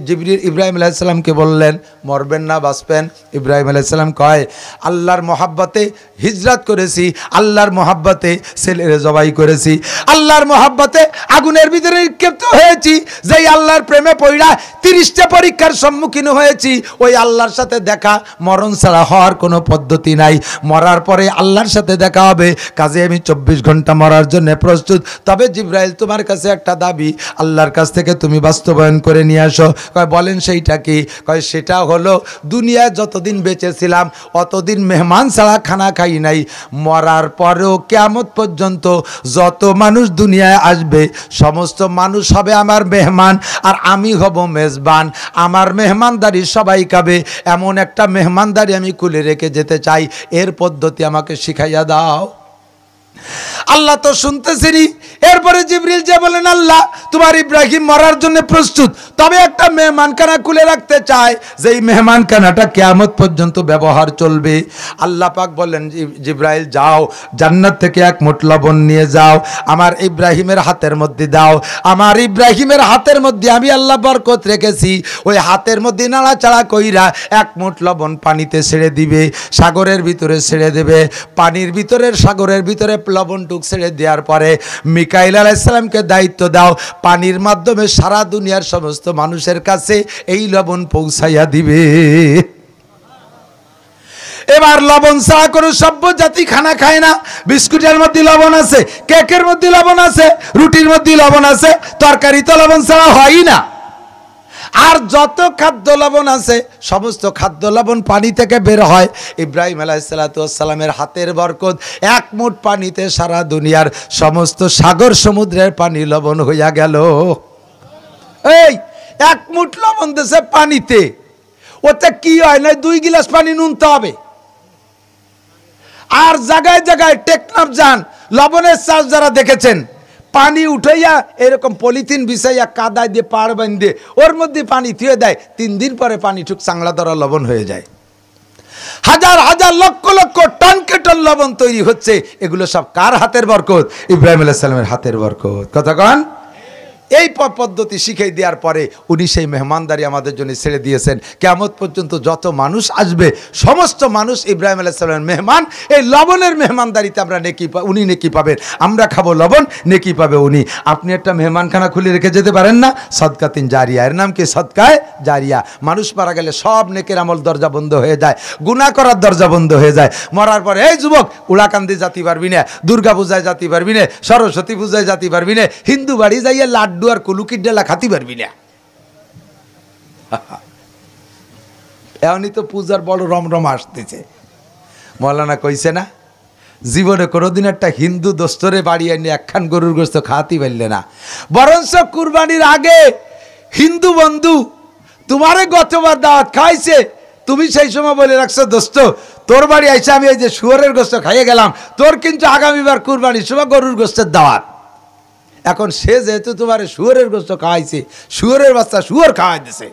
জিবরিল ইব্রাহিম আলাইহিস সালামকে বললেন, মরবেন না বাঁচবেন? ইব্রাহিম আলাইহিস সালাম কয়, আল্লাহর মহাব্বতে হিজরত করেছি, আল্লাহর মহাব্বতে ছেলেরে জবাই করেছি, আল্লাহর মহাব্বতে আগুনের ভিতরে নিক্ষিপ্ত হয়েছি, যেই আল্লাহর প্রেমে পড়া 30টা পরীক্ষার সম্মুখীন হয়েছি, ওই আল্লাহর সাথে দেখা মরণ ছাড়া হওয়ার কোনো পদ্ধতি নাই, মরার পরে আল্লাহর সাথে দেখা হবে, কাজে আমি 24 ঘন্টা মরার জন্য প্রস্তুত। তবে জিবরাইল তোমার কাছে একটা দাবি আল্লাহর কাছ থেকে তুমি বাস্তবায়ন করে নিয়ে আসো। কয় বলেন সেইটা কি? কয় সেটা হলো, দুনিয়ায় যতদিন বেঁচে ছিলাম অতদিন মেহমান ছাড়া খানা খাই নাই, মরার পরেও কিয়ামত পর্যন্ত যত মানুষ দুনিয়ায় আসবে সমস্ত মানুষ হবে আমার মেহমান, আর আমি হব মেজবান, আমার মেহমানদারি সবাই খাবে, এমন একটা মেহমানদারি আমি খুলে রেখে যেতে চাই, এর পদ্ধতি আমাকে শিখাইয়া দাও। আল্লাহ তো শুনতেছেনি। এরপরে জিবরিল যে বলেন, আল্লাহ তোমার ইব্রাহিম মরার জন্য প্রস্তুত, তবে একটা মেহমানখানা খুলে রাখতে চায়, যেই মেহমানখানাটা কিয়ামত পর্যন্ত ব্যবহার চলবে। আল্লাহ পাক বলেন, জিবরাইল যাও, জান্নাত থেকে এক মুঠ লবণ নিয়ে যাও, আমার ইব্রাহিমের হাতের মধ্যে দাও, আমার ইব্রাহিমের হাতের মধ্যে আমি আল্লাহ বরকত রেখেছি, ওই হাতের মধ্যে নাড়াচাড়া কইরা এক মুঠ লবণ পানিতে ছেড়ে দিবে, সাগরের ভিতরে ছেড়ে দেবে, পানির ভিতরের সাগরের ভিতরে লবণটুক ছেড়ে দেওয়ার পরে মিকাইল আলাইহিস সালামকে দায়িত্ব দাও, পানির মাধ্যমে সারা দুনিয়ার সমস্ত মানুষের কাছে এই লবণ পৌঁছাইয়া দিবে। এবার লবণ ছাড়া কোনো সভ্য জাতি খানা খায় না। বিস্কুটের মধ্যে লবণ আছে, কেকের মধ্যে লবণ আছে, রুটির মধ্যে লবণ আছে, তরকারিতে লবণ ছাড়া হয়ই না। আর যত খাদ্য লবণ আছে সমস্ত খাদ্য লবণ পানি থেকে বের হয়। ইব্রাহিম আলাইহিস সালাতু ওয়াস সালামের হাতের বরকত, এক মুঠ পানিতে সারা দুনিয়ার সমস্ত সাগর সমুদ্রের পানি লবণ হইয়া গেল। এই এক মুঠ লবণ দেশে পানিতে, ওতে কি হয় না, 2 গিলাস পানি নুনতে হবে। আর জায়গায় জায়গায় টেকনাফ যান, লবণের চাষ যারা দেখেছেন, পানি উঠাইয়া এরকম পলিথিন বিছাইয়া কাদায় দিয়ে পাড় বাঁধে ওর মধ্যে পানি থুয়ে দেয়, 3 দিন পরে পানি ঠুক চাংলা ধরা লবণ হয়ে যায়। হাজার হাজার লক্ষ লক্ষ টন কে টন লবণ তৈরি হচ্ছে। এগুলো সব কার হাতের বরকত? ইব্রাহিম আলাইহিস সালামের হাতের বরকত। কথা কন। এই পদ্ধতি শিখিয়ে দেওয়ার পরে উনি সেই মেহমানদারি আমাদের জন্য ছেড়ে দিয়েছেন। কিয়ামত পর্যন্ত যত মানুষ আসবে সমস্ত মানুষ ইব্রাহিম আলাইহিস সালামের মেহমান। এই লবণের মেহমানদারিতে আমরা নেকি, উনি নেকি পাবেন, আমরা খাবো লবণ, নেকি পাবে উনি। আপনি একটা মেহমানখানা খুলে রেখে যেতে পারেন না? সদকাতিন জারিয়া, এর নাম কি? সদকায়ে জারিয়া। মানুষ মারা গেলে সব নেকের আমল দরজা বন্ধ হয়ে যায়, গুনাহ করার দরজা বন্ধ হয়ে যায়। মরার পরে এই যুবক, উড়াকান্দি যাতে পারবি না, দুর্গা পূজায় যাতে পারবি না, সরস্বতী পূজায় যাতে পারবি না, হিন্দু বাড়ি যাইয়া লাড্ডু আর কুলুকির ডালা খাতি পারবি না। এমনি তো পূজার বড় রমরম আসতেছে। মৌলানা কইছে না, জীবনে কোনোদিন একটা হিন্দু দোস্তরে বাড়ি এনে একখান গরুর গোশত খাওয়াতে পারলে না, বরঞ্চ কুরবানির আগে হিন্দু বন্ধু তোমারে গতবার দাওয়াত খাইছে, তুমি সেই সময় বলে রাখছো, দোস্ত তোর বাড়ি আইসে আমি এই যে শুয়োরের গোশত খাইয়ে গেলাম, তোর কিন্তু আগামীবার কুরবানির সময় গরুর গোশতের দাওয়াত। এখন সে যেহেতু তোমার শুয়োরের গোশত খাওয়াইছে, শুয়োরের বাচ্চা শুয়োর খাওয়াই দিছে,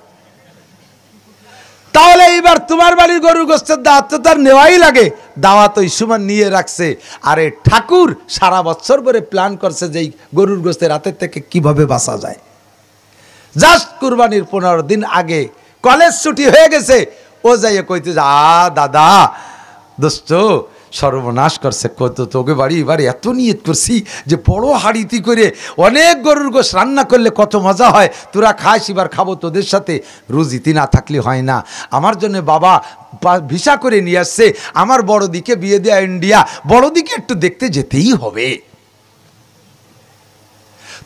তাহলে এইবার তোমার বাড়ির গরুর গোশতের দাওয়াত তো তার নেওয়াই লাগে। দাওয়াত ওই সময় নিয়ে রাখছে। আরে ঠাকুর সারা বছর পরে প্ল্যান করছে যে এই গরুর গোশতের রাতের থেকে কিভাবে বাঁচা যায়। জাস্ট কুরবানির 15 দিন আগে কলেজ ছুটি হয়ে গেছে, ও যাইয়ে কইতে যা, দাদা দোস্ত সর্বনাশ করছে, কত তোকে বাড়ি এবার এত নিয়ত করছি যে বড় হাড়িতি করে অনেক গরুর গোশ রান্না করলে কত মজা হয়, তোরা খাস, এবার খাবো তোদের সাথে, রুজিতি না থাকলে হয় না। আমার জন্য বাবা ভিসা করে নিয়ে আসছে, আমার বড় দিকে বিয়ে দেয়া ইন্ডিয়া, বড় দিকে একটু দেখতে যেতেই হবে।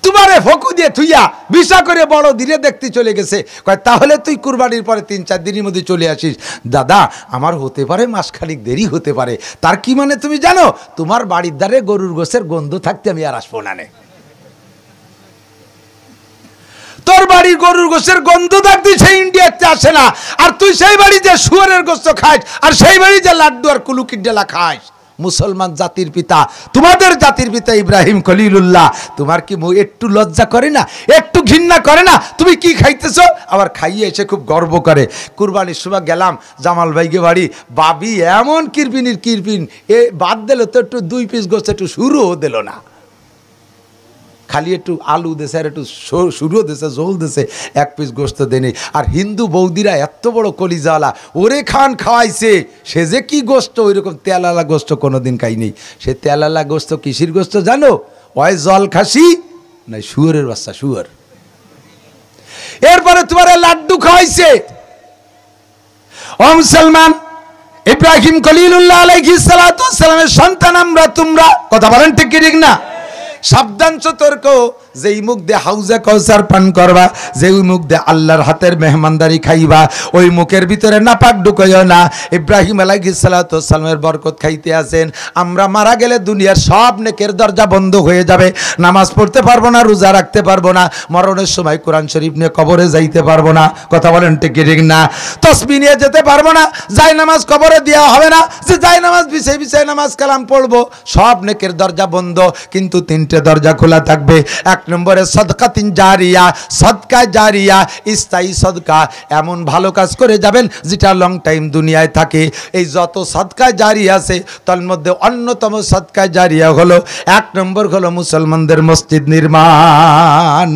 তোমারে ফকু দিয়ে থুইয়া ভিসা করে বড় দিনে দেখতে চলে গেছে। কয় তাহলে তুই কুরবানির পরে 3-4 দিনের মধ্যে চলে আসিস। দাদা আমার হতে পারে মাসখানিক দেরি হতে পারে। তার কি মানে তুমি জানো? তোমার বাড়ির দ্বারে গরুর গোশের গন্ধ থাকতে আমি আর আসবো না। তোর বাড়ি গরুর গোশের গন্ধ থাকতে সেই ইন্ডিয়াতে আসে না, আর তুই সেই বাড়ি যে শুয়ারের গোস্ত খাস, আর সেই বাড়ি যে লাড্ডু আর কুলুকির ডেলা খাস। মুসলমান জাতির পিতা, তোমাদের জাতির পিতা ইব্রাহিম খলিলুল্লাহ, তোমার কি একটু লজ্জা করে না, একটু ঘৃণা করে না? তুমি কি খাইতেছো? আবার খাইয়ে এসে খুব গর্ব করে। কুরবানির সময় গেলাম জামাল ভাইকে বাড়ি, বাবি এমন কিরপিনির কিরপিন, এ বাদ দিল তো একটু 2 পিস গোস্ত একটু শুরুও দিল না, খালি একটু আলু দেশে আর একটু শুরুও দেশে ঝোল দেশে, 1 পিস গোস্ত দেনি। আর হিন্দু বৌদিরা এত বড় কলিজাওয়ালা, ওরে খান খাওয়াইছে, সে যে কি গোস্ত, ওই রকম তেলালা গোস্ত কোনোদিন খাই নেই। সে তেলালা গোস্ত কিসির গোস্ত জানো? ওই জল খাসি না, শুয়োরের বাচ্চা, শুয়োর। এরপরে তোমার লাড্ডু খাওয়াইছে। ও মুসলমান, ইব্রাহিম খলিলুল্লাহ আলাইহিস সালাতু ওয়াস সালামের সন্তান আমরা তোমরা, কথা বলেন ঠিক কি ঠিক না? সাবধান সতর্ক, যেই মুখ দিয়ে হাউজে কাউসার পান করবা, যেই মুখ দিয়ে আল্লাহর হাতের মেহমানদারি খাইবা, ওই মুখের ভিতরে নাপাক ঢুকাইও না। ইব্রাহিম আলাইহিস সালাতু ওয়াস সালামের বরকত খাইতে আছেন। আমরা মারা গেলে দুনিয়ার সব নেকের দরজা বন্ধ হয়ে যাবে, নামাজ পড়তে পারবো না, রোজা রাখতে পারবো না, মরণের সময় কোরআন শরীফ নিয়ে কবরে যাইতে পারবো না, কথা বলেন ঠিক কি ঠিক না? তাসবিহ নিয়ে যেতে পারবো না, যাই নামাজ কবরে দেওয়া হবে না, যে যাই নামাজ বিছাই বিছাই নামাজ কালাম পড়বো, সব নেকের দরজা বন্ধ, কিন্তু 3টে দরজা খোলা থাকবে। 1 নম্বরে সদকাতিন জারিয়া, সদকা জারিয়া, স্থায়ী সদকা, এমন ভালো কাজ করে যাবেন যেটা লং টাইম দুনিয়ায় থাকে। এই যত সদকা জারিয়া আছে তার মধ্যে অন্যতম সদকা জারিয়া হলো 1 নম্বর হলো মুসলমানদের মসজিদ নির্মাণ।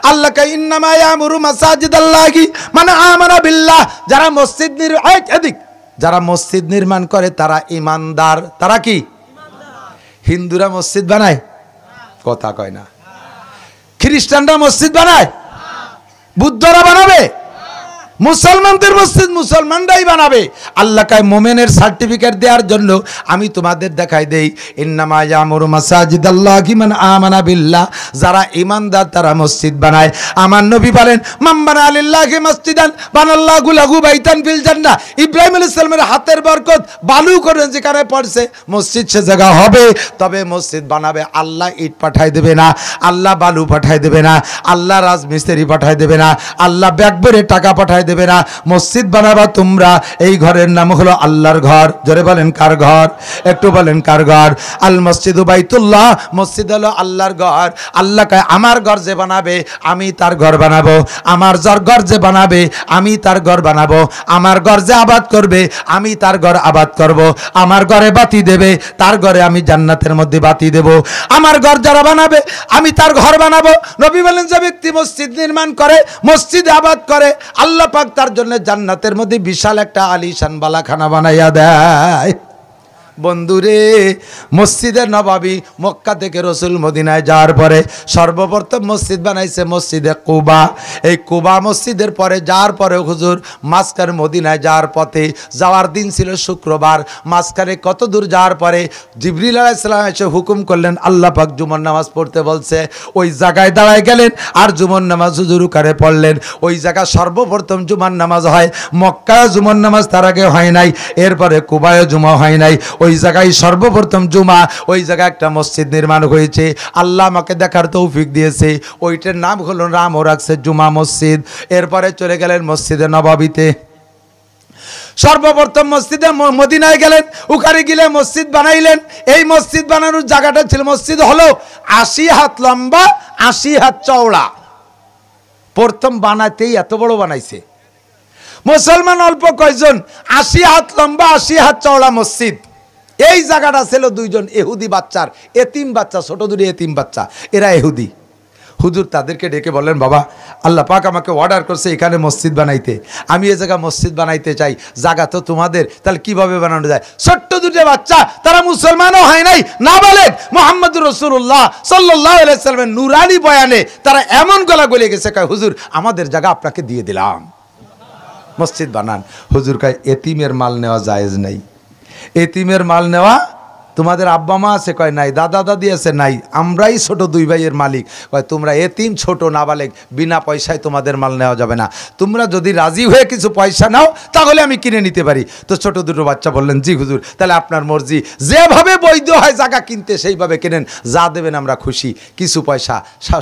আল্লাহ কা ইন্নামা ইয়ামুরু মাসাজিদাল্লাহি মান আমানা বিল্লাহ, যারা মসজিদ যারা মসজিদ নির্মাণ করে তারা ঈমানদার। তারা কি? হিন্দুরা মসজিদ বানায়, কথা কয় না। খ্রিস্টানরা মসজিদ বানায়, বুদ্ধরা বানাবে? মুসলমানদের মসজিদ মুসলমানরাই বানাবে। আল্লাহ কায় মোমেনের সার্টিফিকেট দেওয়ার জন্য আমি তোমাদের দেখাই দেই, ইন্নামা ইয়ামুরু মাসাজিদাল্লাহি মান আমানা বিল্লাহ, যারা ঈমানদার তারা মসজিদ বানায়। আমার নবী বলেন, মান বানা লিল্লাহি মসজিদান বানাল্লাহু লাহু বাইতান ফিল জান্নাহ। ইব্রাহিম আলাইহিস সালামের হাতের বরকত, বালু করে যেখানে পড়ছে মসজিদ সে জায়গা হবে। তবে মসজিদ বানাবে আল্লাহ, ইট পাঠায় দেবে না, আল্লাহ বালু পাঠায় দেবে না, আল্লাহ রাজমিস্ত্রি পাঠায় দেবে না, আল্লাহ ব্যাগ ভরে টাকা পাঠায় দেবে না। মসজিদ বানাবা তোমরা, এই ঘরের নাম হলো আল্লাহর ঘর। জোরে বলেন কার ঘর? একটু বলেন কার ঘর? আল মসজিদু বাইতুল্লাহ, মসজিদ হলো আল্লাহর ঘর। আল্লাহ কয় আমার ঘর যে বানাবে আমি তার ঘর বানাবো, আমার ঘর যে বানাবে আমি তার ঘর বানাবো, আমার ঘর যে আবাদ করবে আমি তার ঘর আবাদ করব, আমার ঘরে বাতি দেবে তার ঘরে আমি জান্নাতের মধ্যে বাতি দেব, আমার ঘর যারা বানাবে আমি তার ঘর বানাবো। নবী বলেন যে ব্যক্তি মসজিদ নির্মাণ করে, মসজিদ আবাদ করে, আল্লাহ পাক তার জন্য জান্নাতের মধ্যে বিশাল একটা আলিশান বালাখানা বানাইয়া দেয়। বন্ধুরে, মসজিদে নববী, মক্কা থেকে রসুল মদিনায় যাওয়ার পরে সর্বপ্রথম মসজিদ বানাইছে মসজিদে কুবা। এই কুবা মসজিদের পরে যাওয়ার পরে হুজুর মাঝখানে মদিনায় যাওয়ার পথে, যাওয়ার দিন ছিল শুক্রবার, মাঝখানে কত দূর যাওয়ার পরে জিবরিল আলাইহিস সালাম এসে হুকুম করলেন, আল্লাহ পাক জুমার নামাজ পড়তে বলছে। ওই জায়গায় দাঁড়ায় গেলেন আর জুমার নামাজ হুজুর কারে পড়লেন। ওই জায়গায় সর্বপ্রথম জুমার নামাজ হয়, মক্কায় জুমার নামাজ তার আগে হয় নাই, এরপরে কুবায় জুমা হয় নাই, ওই জায়গায় সর্বপ্রথম জুমা। ওই জায়গায় একটা মসজিদ নির্মাণ হয়েছে, আল্লাহ আমাকে দেখার তৌফিক দিয়েছে, ওইটার নাম হলো নামও রাখছে জুমা মসজিদ। এরপরে চলে গেলেন মসজিদে নববীতে। সর্বপ্রথম মসজিদে মদিনায় গেলেন, ওখানে গেলে মসজিদ বানাইলেন। এই মসজিদ বানানোর জায়গাটা ছিল, মসজিদ হলো 80 হাত লম্বা 80 হাত চওড়া। প্রথম বানাতেই এত বড় বানাইছে। মুসলমান অল্প কয়জন, 80 হাত লম্বা 80 হাত চওড়া মসজিদ। এই জায়গাটা ছিল 2জন ইহুদি বাচ্চার, এতিম বাচ্চা, ছোট দুটি এতিম বাচ্চা, এরা ইহুদি। হুজুর তাদেরকে ডেকে বললেন, বাবা আল্লাহ পাক আমাকে অর্ডার করছে এখানে মসজিদ বানাইতে, আমি এই জায়গা মসজিদ বানাইতে চাই, জায়গা তো তোমাদের, তাহলে কিভাবে বানানো যায়? ছোট্ট দুটো বাচ্চা, তারা মুসলমানও হয় নাই, না বলেন মুহাম্মদুর রাসূলুল্লাহ সাল্লাল্লাহু আলাইহি সাল্লামের নুরানি বয়ানে তারা এমন গলা গলে গেছে, কয় হুজুর আমাদের জায়গা আপনাকে দিয়ে দিলাম, মসজিদ বানান। হুজুর কয় এতিমের মাল নেওয়া জায়েজ নাই, এতিমের মাল নেওয়া তোমাদের আব্বা মা আছে? কয় নাই। দাদা দাদি আছে? নাই। আমরাই ছোট 2 ভাইয়ের মালিক। কয় তোমরা এতিম ছোট নাবালেগ, বিনা পয়সায় তোমাদের মাল নেওয়া যাবে না, তোমরা যদি রাজি হয়ে কিছু পয়সা নাও তাহলে আমি কিনে নিতে পারি। তো ছোট দুটো বাচ্চা বললেন জি হুজুর, তাহলে আপনার মর্জি, যেভাবে বৈধ হয় জায়গা কিনতে সেইভাবে কেনেন, যা দেবেন আমরা খুশি। কিছু পয়সা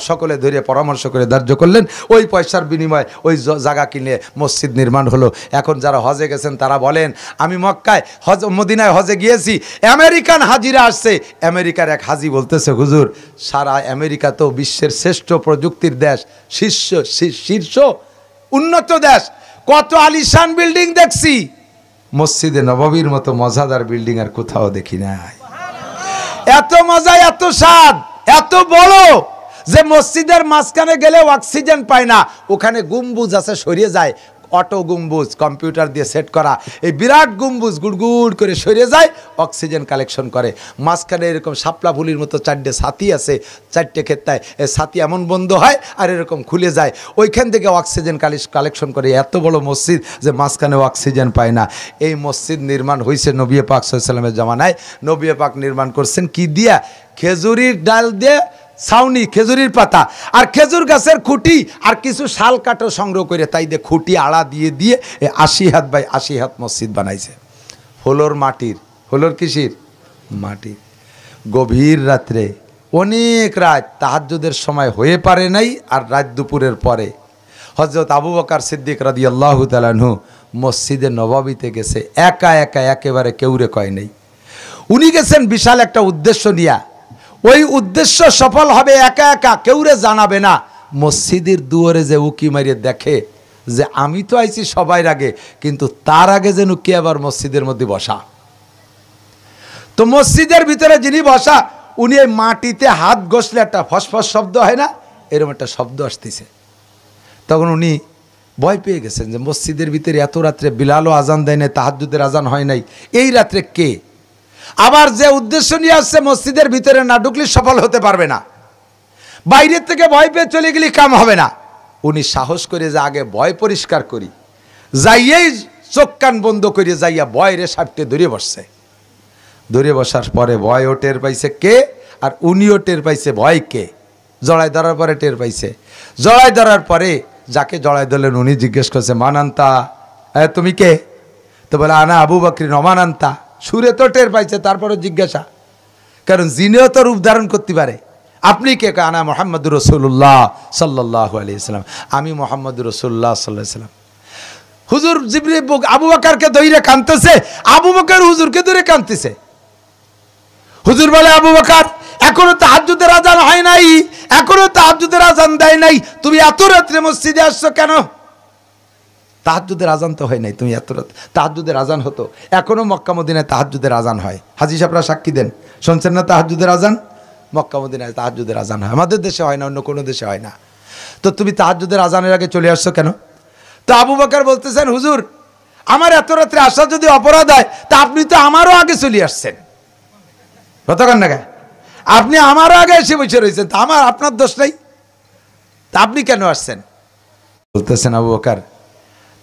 সকলে ধরে পরামর্শ করে ধার্য করলেন, ওই পয়সার বিনিময়ে ওই জায়গা কিনে মসজিদ নির্মাণ হলো। এখন যারা হজে গেছেন তারা বলেন, আমি মক্কায় মদিনায় হজে গিয়েছি, আমেরিকান হাজিরা আসছে। আমেরিকার এক হাজি বলতেছে, হুজুর সারা আমেরিকা তো বিশ্বের শ্রেষ্ঠ প্রযুক্তির দেশ, শীর্ষ উন্নত দেশ, কত আলিশান বিল্ডিং দেখছি, মসজিদে নববীর মতো মজাদার বিল্ডিং আর কোথাও দেখি নাই। এত মজা, এত স্বাদ, এত বড় যে মসজিদের মাঝখানে গেলে অক্সিজেন পায় না। ওখানে গম্বুজ আছে, সরিয়ে যায়, অটো গম্বুজ, কম্পিউটার দিয়ে সেট করা, এই বিরাট গম্বুজ গুড়গুড় করে সরিয়ে যায়, অক্সিজেন কালেকশন করে। মাঝখানে এরকম শাপলা ফুলির মতো 4টে ছাতি আছে, 4টে ক্ষেত্রায় এই ছাতি এমন বন্ধ হয় আর এরকম খুলে যায়, ওইখান থেকে অক্সিজেন কালেকশন করে। এত বড় মসজিদ যে মাঝখানে অক্সিজেন পায় না। এই মসজিদ নির্মাণ হয়েছে নবী পাক সাল্লাল্লাহু আলাইহি ওয়াসাল্লামের জামানায়। নবী পাক নির্মাণ করছেন কি দিয়া? খেজুরির ডাল দিয়ে ছাউনি, খেজুরির পাতা আর খেজুর গাছের খুঁটি আর কিছু শাল কাঠও সংগ্রহ করে তাই দিয়ে খুঁটি আড়া দিয়ে দিয়ে 80 হাত বাই 80 হাত মসজিদ বানাইছে। হলোর মাটির, হলোর কিসির? মাটির। গভীর রাত্রে, অনেক রাত, তাহাজ্জুদের সময় হয়ে পারে নাই, আর রাত দুপুরের পরে হযরত আবু বকর সিদ্দিক রাদিয়াল্লাহু তাআলা আনহু মসজিদে নববীতে গেছে, একা একা, একেবারে কেউরে কয় নেই। উনি গেছেন বিশাল একটা উদ্দেশ্য নিয়া। ওই উদ্দেশ্য সফল হবে একা একা, কেউরে জানাবে না। মসজিদের দুয়ারে যে উকি মারিয়ে দেখে যে আমি তো আইছি সবার আগে, কিন্তু তার আগে যেন কে আবার মসজিদের মধ্যে বসা। তো মসজিদের ভিতরে যিনি বসা, উনি এই মাটিতে হাত ঘষলে একটা ফসফস শব্দ হয় না, এরকম একটা শব্দ আসতেছে। তখন উনি ভয় পেয়ে গেছেন যে মসজিদের ভিতরে এত রাত্রে বিলালও আজান দেয় নাই, তাহাজ্জুদের আজান হয় নাই, এই রাত্রে কে? আবার যে উদ্দেশ্য নিয়ে আসছে মসজিদের ভিতরে না ঢুকলে সফল হতে পারবে না, বাইরের থেকে ভয় পেয়ে চলে গেলে কাম হবে না। উনি সাহস করে যে আগে ভয় পরিষ্কার করি, যাইয়েই চোখ কান বন্ধ করে যাইয়া ভয়ের সাপটে ধরে বসছে। ধরে বসার পরে ভয়ও টের পাইছে কে, আর উনিও টের পাইছে ভয় কে। জড়াই ধরার পরে টের পাইছে। জড়াই ধরার পরে যাকে জড়াই ধরলেন উনি জিজ্ঞেস করছে, মানান্তা, তুমি কে? তো বলে, আনা আবু বকর নমানান্তা। সুরে তো টের পাইছে, তারপরে জিজ্ঞাসা, কারণ জিনেও তো রূপ ধারণ করতে পারে। আপনি কে? আনা মুহাম্মদুর রাসূলুল্লাহ সাল্লাল্লাহু আলাইহি ওয়াসাল্লাম, আমি মুহাম্মদুর রাসূলুল্লাহ সাল্লাল্লাহু আলাইহি ওয়াসাল্লাম। হুজুর জিবরিল আবু বকরকে ধরে কাঁদতেছে, আবু বকর হুজুরকে ধরে কাঁদতেছে। হুজুর বলে, আবু বকর এখনো তাহাজ্জুদের আজান হয় নাই, এখনো তাহাজ্জুদের আজান দেয় নাই, তুমি এত রাত্রে মসজিদে আসছো কেন? তাহাজ্জুদের আজান তো হয় নাই, তুমি এত রাত। তাহাজ্জুদের আজান হতো, এখনো মক্কা মদিনায় তাহাজ্জুদের আজান হয়। হাজী সাহেবরা সাক্ষী দেন, শুনছেন না তাহাজ্জুদের আজান? মক্কা মদিনায় তাহাজ্জুদের আজান হয়, আমাদের দেশে হয় না, অন্য কোনো দেশে হয় না। তো তুমি তাহাজ্জুদের আজানের আগে চলে আসছো কেন? তো আবু বকর বলতেছেন, হুজুর আমার এত রাত্রে আসা যদি অপরাধ হয়, তা আপনি তো আমারও আগে চলে আসছেন। কতক্ষণ না, আপনি আমারও আগে এসে বসে রয়েছেন, তা আমার আপনার দোষ নাই, তা আপনি কেন আসছেন? বলতেছেন আবু বকর,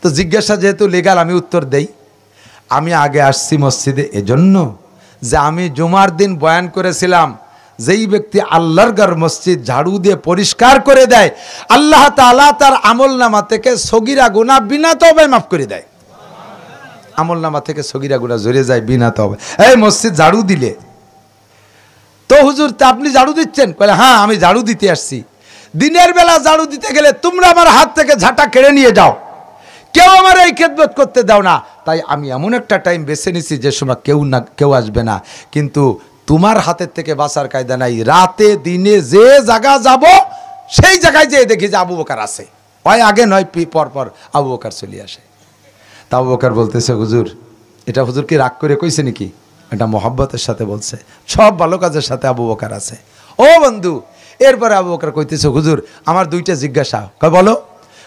তো জিজ্ঞাসা যেহেতু লিগাল আমি উত্তর দেই, আমি আগে আসছি মসজিদে এজন্য যে আমি জুমার দিন বয়ান করেছিলাম, যেই ব্যক্তি আল্লাহর ঘর মসজিদ ঝাড়ু দিয়ে পরিষ্কার করে দেয়, আল্লাহ তাআলা তার আমলনামা থেকে সগীরা গুনাহ বিনা তওবায় মাফ করে দেয়। আমলনামা থেকে সগীরা গুনাহ ঝরে যায় বিনা তওবায়। এই মসজিদ ঝাড়ু দিলে তো হুজুর তা আপনি ঝাড়ু দিচ্ছেন? বলে, হ্যাঁ আমি ঝাড়ু দিতে আসছি। দিনের বেলা ঝাড়ু দিতে গেলে তোমরা আমার হাত থেকে ঝাঁটা কেড়ে নিয়ে যাও, কেউ আমার এই খেদমত করতে দাও না। তাই আমি এমন একটা টাইম বেছে নিছি যে সময় কেউ আসবে না, কিন্তু তোমার হাতের থেকে বাঁচার কায়দা নাই। রাতে দিনে যে জায়গা যাব সেই জায়গায় যেয়ে দেখি যে আবু বকর আছে, হয় আগে নয় পর পর আবু বকর চলে আসে। তা আবু বকর বলতেছে, হুজুর এটা হুজুর কি রাগ করে কইছে নাকি? এটা মহব্বতের সাথে বলছে, সব ভালো কাজের সাথে আবু বকর আছে। ও বন্ধু, এরপরে আবু বকর কইতেছে, হুজুর আমার দুইটা জিজ্ঞাসা। কয় বলো?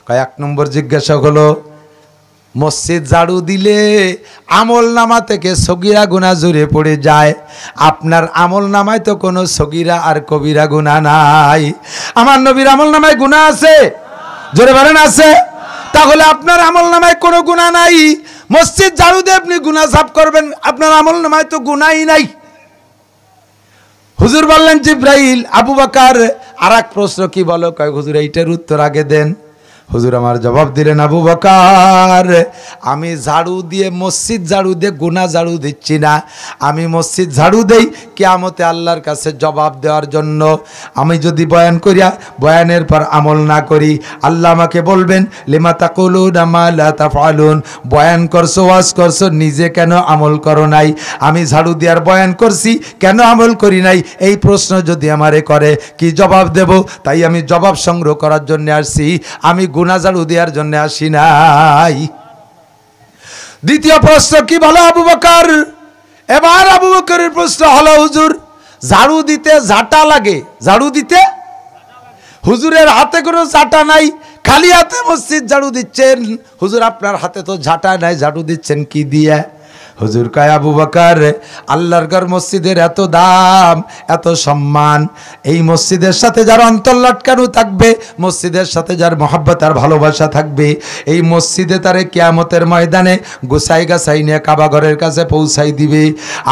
কয় এক নম্বর জিজ্ঞাসা হলো, মসজিদ ঝাড়ু দিলে আমল নামা থেকে সগীরা গুনাহ জুড়ে পড়ে যায়, আপনার আমল নামায় তো কোনো সগীরা আর কবিরা গুনাহ নাই। আমার নবীর আমল নামায় গুনাহ আছে? জোরে বলেন আছে। তাহলে আপনার আমল নামায় কোনো গুনাহ নাই, মসজিদ ঝাড়ু দিয়ে আপনি গুনাহ সাফ করবেন, আপনার আমল নামায় তো গুনাহই নাই। হুজুর বললেন জিব্রাইল আবু বকর আরেক প্রশ্ন কি বলো? কয় হুজুর এইটার উত্তর আগে দেন। হুজুর আমার জবাব দিলেন, আবু বকর আমি ঝাড়ু দিয়ে মসজিদ ঝাড়ু দিয়ে গুনাহ ঝাড়ু দিচ্ছি না, আমি মসজিদ ঝাড়ু দেই কিয়ামতে আল্লাহর কাছে জবাব দেওয়ার জন্য। আমি যদি বয়ান করিয়া বয়ানের পর আমল না করি, আল্লাহ আমাকে বলবেন লিমা তাকুলুনা মা লা তাফআলুন, বয়ান করছো ওয়াজ করছো নিজে কেন আমল করো নাই? আমি ঝাড়ু দেওয়ার বয়ান করছি কেন আমল করি নাই? এই প্রশ্ন যদি আমারে করে কি জবাব দেব? তাই আমি জবাব সংগ্রহ করার জন্য আসছি, আমি গুনাহ ঝাড়ু দেওয়ার জন্য আসি নাই। দ্বিতীয় প্রশ্ন কি বলো আবু বকর? এবার আবু বকরের প্রশ্ন হলো, হুজুর ঝাড়ু দিতে ঝাঁটা লাগে, ঝাড়ু দিতে হুজুরের হাতে কোনো ঝাঁটা নাই, খালি হাতে মসজিদ ঝাড়ু দিচ্ছেন। হুজুর আপনার হাতে তো ঝাঁটা নাই, ঝাড়ু দিচ্ছেন কি দিয়ে? হুজুর কয় আবু বকর আল্লাহর ঘর মসজিদের এত দাম এত সম্মান, এই মসজিদের সাথে যার অন্তর লটকানো থাকবে, মসজিদের সাথে যার মহব্বত আর ভালোবাসা থাকবে, এই মসজিদে তারে কিয়ামতের ময়দানে গোসাই গাছাই নিয়ে কাবা ঘরের কাছে পৌঁছাই দিবে,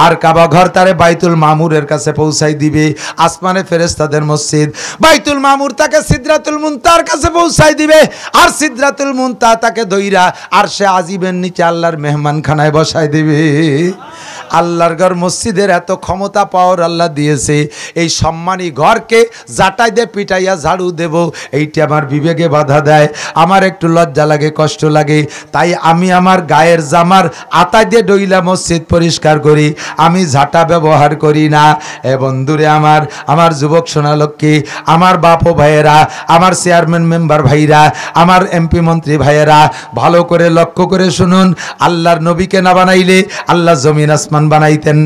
আর কাবা ঘর তারে বাইতুল মামুরের কাছে পৌঁছাই দিবে। আসমানে ফেরেশতাদের মসজিদ, বাইতুল মামুর তাকে সিদরাতুল মুনতাহার কাছে পৌঁছাই দিবে, আর সিদরাতুল মুনতাহা তাকে দইরা আর সে আজিবের নিচে আল্লাহর মেহমানখানায় বসাই দিবে। আল্লাহর ঘর মসজিদের এত ক্ষমতা পাওয়ার আল্লাহ দিয়েছে, এই সম্মানী ঘরকে জাটাই দিয়ে পিটাইয়া ঝাড়ু দেব, এইটি আমার বিবেকে বাধা দেয়, আমার একটু লজ্জা লাগে, কষ্ট লাগে। তাই আমি আমার গায়ের জামার আতা দিয়ে ডইলা মসজিদ পরিষ্কার করি, আমি ঝাঁটা ব্যবহার করি না। এ বন্ধুরে আমার, আমার যুবক সোনালক্ষ্মী, আমার বাপ ও ভাইয়েরা, আমার চেয়ারম্যান মেম্বার ভাইরা, আমার এমপি মন্ত্রী ভাইয়েরা, ভালো করে লক্ষ্য করে শুনুন, আল্লাহর নবীকে না বানাইলে আল্লাহ জমিন আসমান বানাইতেন না।